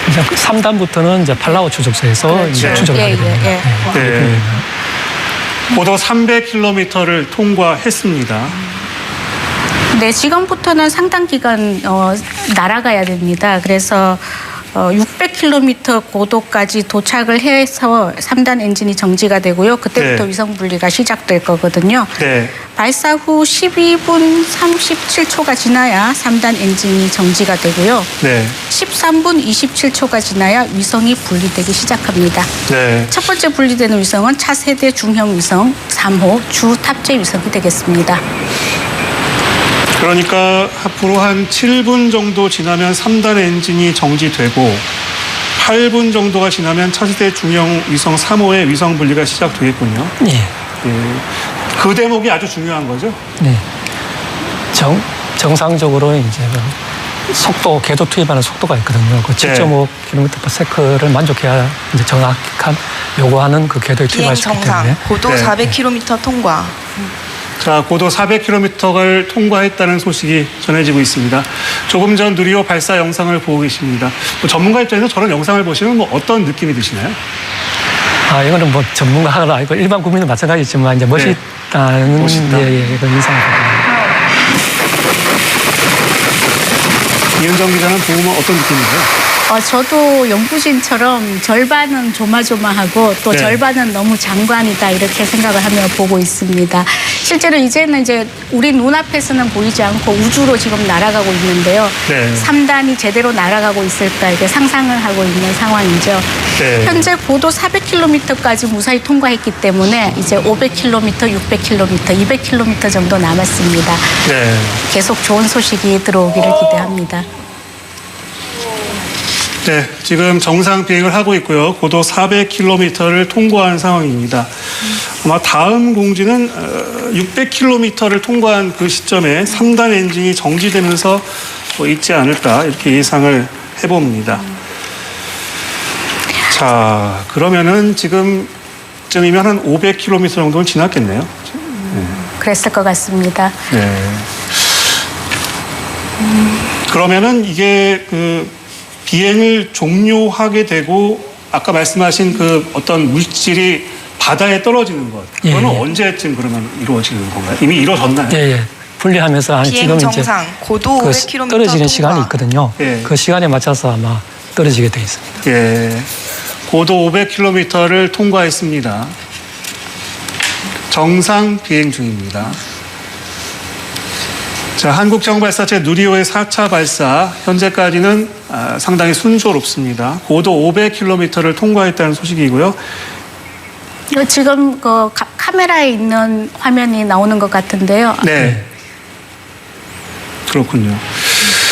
이제 3단부터는 이제 팔라우 추적소에서 이제 그렇죠. 추적을 하게 예, 됩니다. 예, 예. 네. 고도 300km를 통과했습니다. 네, 지금부터는 상당 기간 날아가야 됩니다. 그래서 600km 고도까지 도착을 해서 3단 엔진이 정지가 되고요. 그때부터 네. 위성 분리가 시작될 거거든요. 네. 발사 후 12분 37초가 지나야 3단 엔진이 정지가 되고요. 네. 13분 27초가 지나야 위성이 분리되기 시작합니다. 네. 첫 번째 분리되는 위성은 차세대 중형 위성 3호 주 탑재 위성이 되겠습니다. 그러니까 앞으로 한 7분 정도 지나면 3단 엔진이 정지되고 8분 정도가 지나면 차세대 중형 위성 3호의 위성 분리가 시작되겠군요. 예. 예. 그 대목이 아주 중요한 거죠. 네. 정상적으로 이제 그 속도, 궤도 투입하는 속도가 있거든요. 그 7.5km/s를 만족해야 이제 정확한 요구하는 그 궤도에 비행 투입할 수 있기 정상, 때문에. 고도 네. 400km 통과. 자, 고도 400km를 통과했다는 소식이 전해지고 있습니다. 조금 전 누리호 발사 영상을 보고 계십니다. 뭐 전문가 입장에서 저런 영상을 보시면 뭐 어떤 느낌이 드시나요? 아, 이거는 뭐 전문가가 아니고 일반 국민은 마찬가지지만 이제 멋있다는 멋있다. 예, 그런 인상을 갖고 있습니다. 이은정 기자는 보면 어떤 느낌이에요? 저도 연구진처럼 절반은 조마조마하고 또 네. 절반은 너무 장관이다 이렇게 생각을 하며 보고 있습니다. 실제로 이제는 이제 우리 눈앞에서는 보이지 않고 우주로 지금 날아가고 있는데요. 네. 3단이 제대로 날아가고 있을까 이게 상상을 하고 있는 상황이죠. 네. 현재 고도 400km까지 무사히 통과했기 때문에 이제 500km, 600km, 200km 정도 남았습니다. 네. 계속 좋은 소식이 들어오기를 기대합니다. 네, 지금 정상 비행을 하고 있고요. 고도 400km를 통과한 상황입니다. 아마 다음 공지는 600km를 통과한 그 시점에 3단 엔진이 정지되면서 있지 않을까 이렇게 예상을 해봅니다. 자, 그러면은 지금쯤이면 한 500km 정도는 지났겠네요. 그랬을 것 같습니다. 네. 그러면은 이게 그 비행을 종료하게 되고 아까 말씀하신 그 어떤 물질이 바다에 떨어지는 것, 그거는 예, 예. 언제쯤 그러면 이루어지는 건가요? 이미 이루어졌나요? 예, 예. 분리하면서 한 비행 지금 이제 정상, 고도 그 500km 떨어지는 통과. 시간이 있거든요. 예. 그 시간에 맞춰서 아마 떨어지게 돼 있습니다. 예. 고도 500km를 통과했습니다. 정상 비행 중입니다. 자, 한국정발사체 누리호의 4차 발사, 현재까지는 상당히 순조롭습니다. 고도 500km를 통과했다는 소식이고요. 지금 그 카메라에 있는 화면이 나오는 것 같은데요. 네. 그렇군요.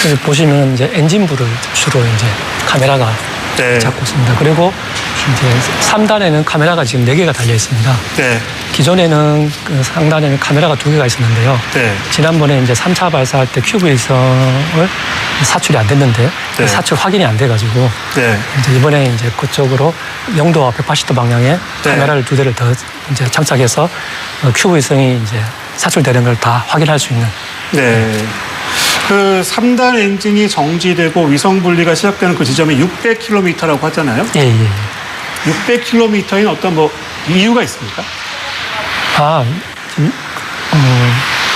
여기 보시면 이제 엔진부를 주로 이제 카메라가 네. 잡고 있습니다. 그리고 이제 3단에는 카메라가 지금 4개가 달려 있습니다. 네. 기존에는 그 상단에는 카메라가 2개가 있었는데요. 네. 지난번에 이제 3차 발사할 때 큐브 위성을 사출이 안 됐는데 네. 사출 확인이 안 돼가지고 네. 이제 이번에 이제 그쪽으로 0도와 180도 방향에 네. 카메라를 2대를 더 이제 장착해서 큐브 위성이 이제 사출되는 걸 다 확인할 수 있는. 네. 그 3단 엔진이 정지되고 위성 분리가 시작되는 그 지점이 600km라고 하잖아요. 예, 예. 600km인 어떤 뭐 이유가 있습니까? 아,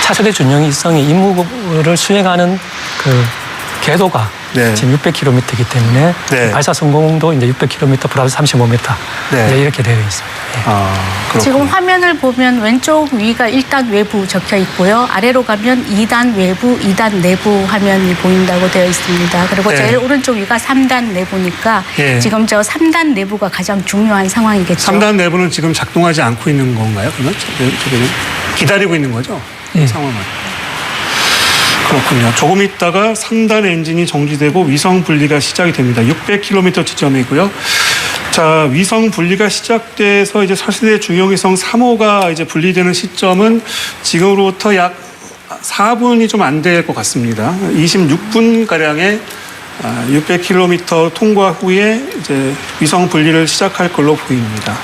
차세대 준영 위성이 임무를 수행하는 그 궤도가 네. 지금 600km이기 때문에 네. 발사 성공도 이제 600km 플러스 35m 네. 이제 이렇게 되어 있습니다. 예. 그렇군요. 지금 화면을 보면 왼쪽 위가 1단 외부 적혀 있고요. 아래로 가면 2단 외부, 2단 내부 화면이 보인다고 되어 있습니다. 그리고 네. 제일 오른쪽 위가 3단 내부니까 예. 지금 저 3단 내부가 가장 중요한 상황이겠죠. 3단 내부는 지금 작동하지 않고 있는 건가요? 그러면 저기는 기다리고 있는 거죠? 예. 상황을. 그렇군요. 조금 있다가 3단 엔진이 정지되고 위성 분리가 시작이 됩니다. 600km 지점이고요. 자, 위성 분리가 시작돼서 이제 차세대 중형위성 3호가 이제 분리되는 시점은 지금으로부터 약 4분이 좀 안 될 것 같습니다. 26분 가량의 600km 통과 후에 이제 위성 분리를 시작할 걸로 보입니다.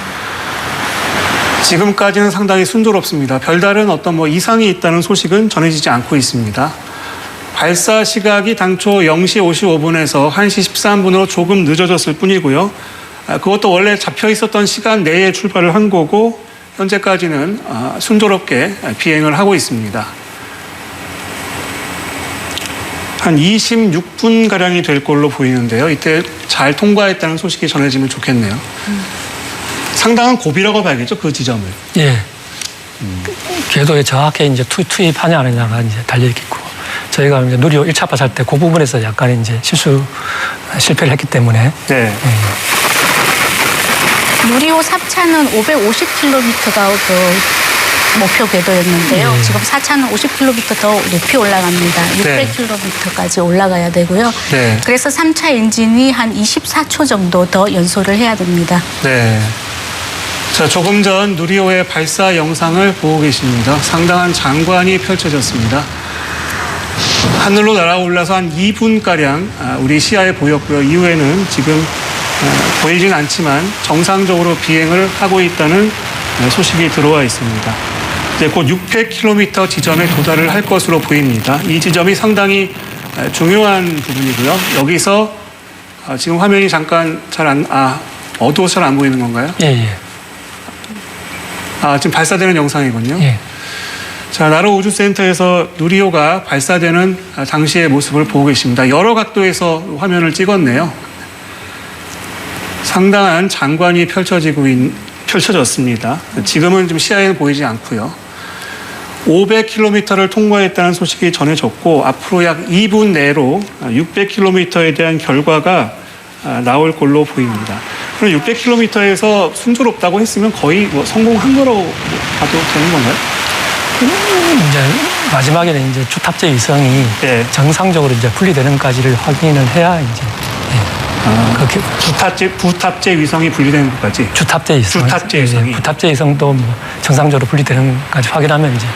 지금까지는 상당히 순조롭습니다. 별다른 어떤 이상이 있다는 소식은 전해지지 않고 있습니다. 발사 시각이 당초 0시 55분에서 1시 13분으로 조금 늦어졌을 뿐이고요. 그것도 원래 잡혀 있었던 시간 내에 출발을 한 거고 현재까지는 순조롭게 비행을 하고 있습니다. 한 26분 가량이 될 걸로 보이는데요. 이때 잘 통과했다는 소식이 전해지면 좋겠네요. 상당한 고비라고 봐야겠죠, 그 지점을. 예. 궤도에 정확히 이제 투입하냐 안 하냐가 이제 달려있겠고, 저희가 이제 누리호 1차 발사할 때 그 부분에서 약간 이제 실패를 했기 때문에. 네. 예. 누리호 4차는 550km가 목표 궤도였는데요. 네. 지금 4차는 50km 더 높이 올라갑니다. 네. 600km까지 올라가야 되고요. 네. 그래서 3차 엔진이 한 24초 정도 더 연소를 해야 됩니다. 네. 자, 조금 전 누리호의 발사 영상을 보고 계십니다. 상당한 장관이 펼쳐졌습니다. 하늘로 날아올라서 한 2분가량 우리 시야에 보였고요. 이후에는 지금 보이진 않지만 정상적으로 비행을 하고 있다는 소식이 들어와 있습니다. 이제 곧 600km 지점에 도달을 할 것으로 보입니다. 이 지점이 상당히 중요한 부분이고요. 여기서 지금 화면이 잠깐 어두워서 잘 안 보이는 건가요? 예, 예. 지금 발사되는 영상이군요. 예. 자, 나로 우주센터에서 누리호가 발사되는 당시의 모습을 보고 계십니다. 여러 각도에서 화면을 찍었네요. 상당한 장관이 펼쳐졌습니다. 지금은 좀 시야에 보이지 않고요. 500km를 통과했다는 소식이 전해졌고 앞으로 약 2분 내로 600km에 대한 결과가 나올 걸로 보입니다. 그럼 600km에서 순조롭다고 했으면 거의 성공한 거로 봐도 되는 건가요? 이제 마지막에는 이제 주탑재 위성이 네. 정상적으로 이제 분리되는까지를 확인을 해야 이제 그렇게 부탑재 위성이 분리되는 것까지. 주탑재 위성, 주탑재 위성이. 부탑재 위성도 정상적으로 분리되는까지 확인하면 이제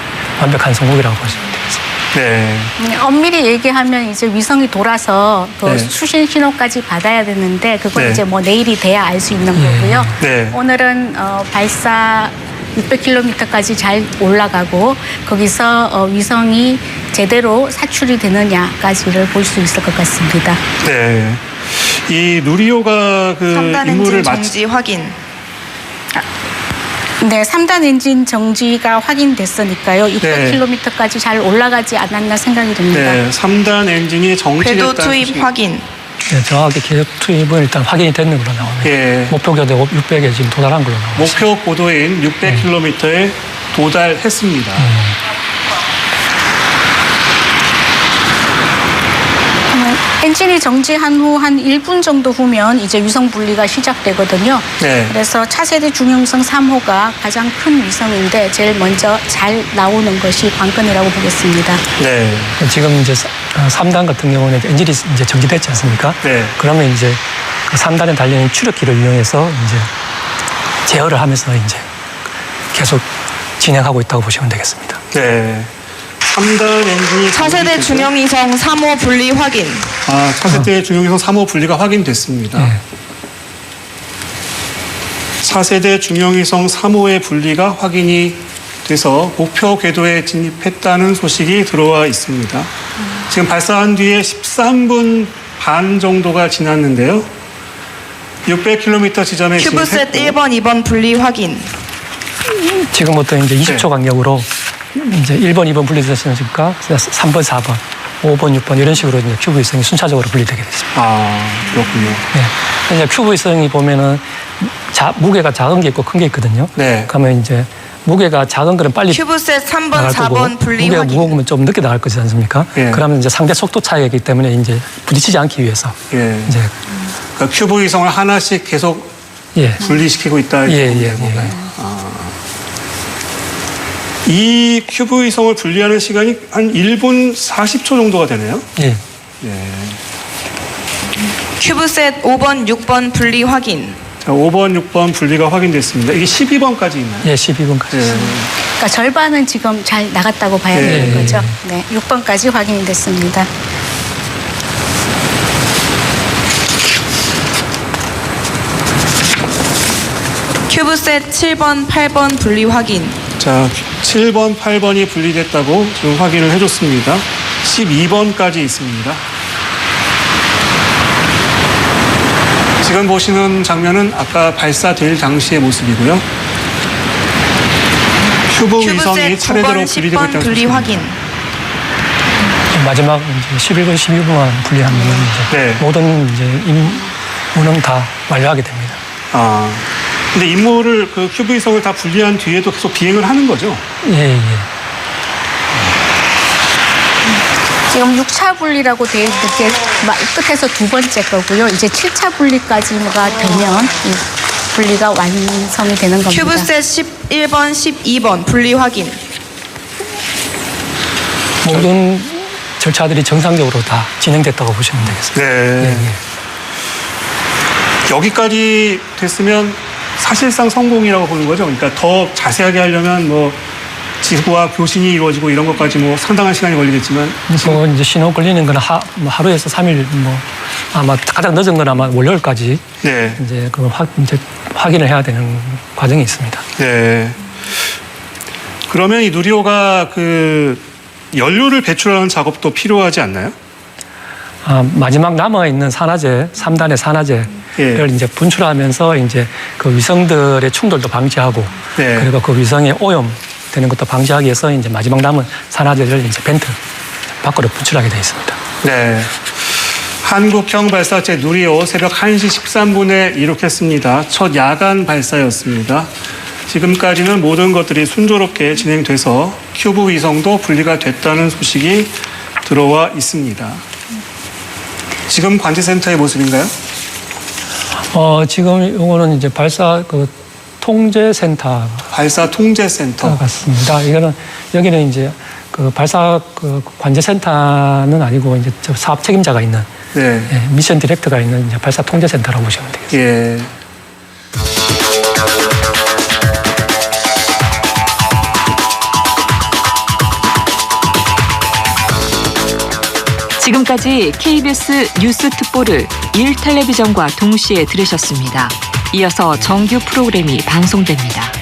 완벽한 성공이라고 보시면 되겠습니다. 네. 엄밀히 얘기하면 이제 위성이 돌아서 그 네. 수신 신호까지 받아야 되는데 그건 네. 이제 내일이 돼야 알 수 있는 거고요. 네. 오늘은 발사 600km까지 잘 올라가고 거기서 위성이 제대로 사출이 되느냐까지를 볼 수 있을 것 같습니다. 네. 이 누리호가 그 3단 임무를 엔진 정지 확인. 네, 3단 엔진 정지가 확인됐으니까요. 600km까지 잘 올라가지 않았나 생각이 듭니다. 네, 3단 엔진이 궤도 정지됐다는 투입 소식. 확인. 네, 정확히 궤도 투입은 일단 확인이 되는 걸로 나옵니다. 예. 목표 궤도 600에 지금 도달한 걸로 나옵니다. 목표 고도인 600km에 도달했습니다. 엔진이 정지한 후 한 1분 정도 후면 이제 위성 분리가 시작되거든요. 네. 그래서 차세대 중형위성 3호가 가장 큰 위성인데 제일 먼저 잘 나오는 것이 관건이라고 보겠습니다. 네. 지금 이제 3단 같은 경우는 엔진이 이제 정지됐지 않습니까? 네. 그러면 이제 그 3단에 달려있는 추력기를 이용해서 이제 제어를 하면서 이제 계속 진행하고 있다고 보시면 되겠습니다. 네. 3단 엔진이 차세대 정지됐고요. 중형위성 3호 분리 확인. 차세대 중형위성 3호 분리가 확인됐습니다. 네. 차세대 중형위성 3호의 분리가 확인이 돼서 목표 궤도에 진입했다는 소식이 들어와 있습니다. 지금 발사한 뒤에 13분 반 정도가 지났는데요. 600km 지점에 큐브셋 진입했고 1번, 2번 분리 확인. 지금부터 이제 20초 네. 간격으로 이제 1번, 2번 분리됐으니까 3번, 4번 5번, 6번 이런 식으로 이제 큐브 위성이 순차적으로 분리되게 됐습니다. 아, 그렇군요. 네. 이제 큐브 위성이 보면은 무게가 작은 게 있고 큰 게 있거든요. 네. 그러면 이제 무게가 작은 거는 빨리 큐브셋 3번, 나갈 거고 4번 분리 무게가 확인. 무거우면 좀 늦게 나갈 거지 않습니까? 예. 그러면 이제 상대 속도 차이가 있기 때문에 이제 부딪히지 않기 위해서 예. 이제 그러니까 큐브 위성을 하나씩 계속 예. 분리시키고 있다. 예, 이렇게 예, 보면 예. 되나요? 이 큐브 위성을 분리하는 시간이 한 1분 40초 정도가 되네요. 예. 예. 큐브셋 5번, 6번 분리 확인. 자, 5번, 6번 분리가 확인됐습니다. 이게 12번까지 있나요? 예, 12분까지. 예. 그러니까 절반은 지금 잘 나갔다고 봐야 네. 되는 거죠. 네, 6번까지 확인이 됐습니다. 큐브셋 7번, 8번 분리 확인. 자, 7번, 8번이 분리됐다고 지금 확인을 해줬습니다. 12번까지 있습니다. 지금 보시는 장면은 아까 발사될 당시의 모습이고요. 큐브 위성이 큐브셋 차례대로 9번, 분리되고 10번 있다는 분리 소식입니다. 확인. 마지막 이제 11분, 12분만 분리하면 이제 네. 모든 이제 임무는 다 완료하게 됩니다. 아, 근데 임무를 그 큐브 위성을 다 분리한 뒤에도 계속 비행을 하는 거죠? 예, 예. 지금 6차 분리라고 돼 있는 게 끝에서 두 번째 거고요. 이제 7차 분리까지가 되면 이 분리가 완성이 되는 겁니다. 큐브셋 11번, 12번 분리 확인. 모든 절차들이 정상적으로 다 진행됐다고 보시면 되겠습니다. 네. 예, 예. 여기까지 됐으면 사실상 성공이라고 보는 거죠. 그러니까 더 자세하게 하려면 뭐 지구와 교신이 이루어지고 이런 것까지 뭐 상당한 시간이 걸리겠지만 뭐 이제 신호 걸리는 건 하루에서 3일 뭐 아마 가장 늦은 건 아마 월요일까지 네. 이제 그 이제 확인을 해야 되는 과정이 있습니다. 네. 그러면 이 누리호가 그 연료를 배출하는 작업도 필요하지 않나요? 마지막 남아 있는 산화제, 3단의 산화제를 예. 이제 분출하면서 이제 그 위성들의 충돌도 방지하고 네. 그리고 그 위성의 오염되는 것도 방지하기 위해서 이제 마지막 남은 산화제를 이제 벤트 밖으로 분출하게 되어 있습니다. 네. 한국형 발사체 누리호 새벽 1시 13분에 이륙했습니다. 첫 야간 발사였습니다. 지금까지는 모든 것들이 순조롭게 진행돼서 큐브 위성도 분리가 됐다는 소식이 들어와 있습니다. 지금 관제센터의 모습인가요? 지금 요거는 이제 발사 그 통제센터 발사 통제센터. 같습니다. 이거는 여기는 이제 그 발사 그 관제센터는 아니고 이제 저 사업 책임자가 있는 네. 예, 미션 디렉터가 있는 이제 발사 통제센터라고 보시면 되겠습니다. 예. 지금까지 KBS 뉴스 특보를 1텔레비전과 동시에 들으셨습니다. 이어서 정규 프로그램이 방송됩니다.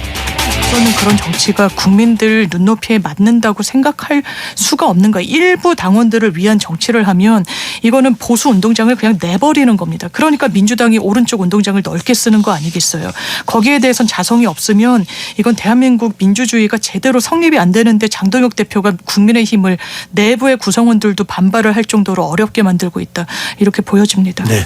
저는 그런 정치가 국민들 눈높이에 맞는다고 생각할 수가 없는 거예요. 일부 당원들을 위한 정치를 하면 이거는 보수 운동장을 그냥 내버리는 겁니다. 그러니까 민주당이 오른쪽 운동장을 넓게 쓰는 거 아니겠어요. 거기에 대해선 자성이 없으면 이건 대한민국 민주주의가 제대로 성립이 안 되는데 장동혁 대표가 국민의힘을 내부의 구성원들도 반발을 할 정도로 어렵게 만들고 있다. 이렇게 보여집니다. 네.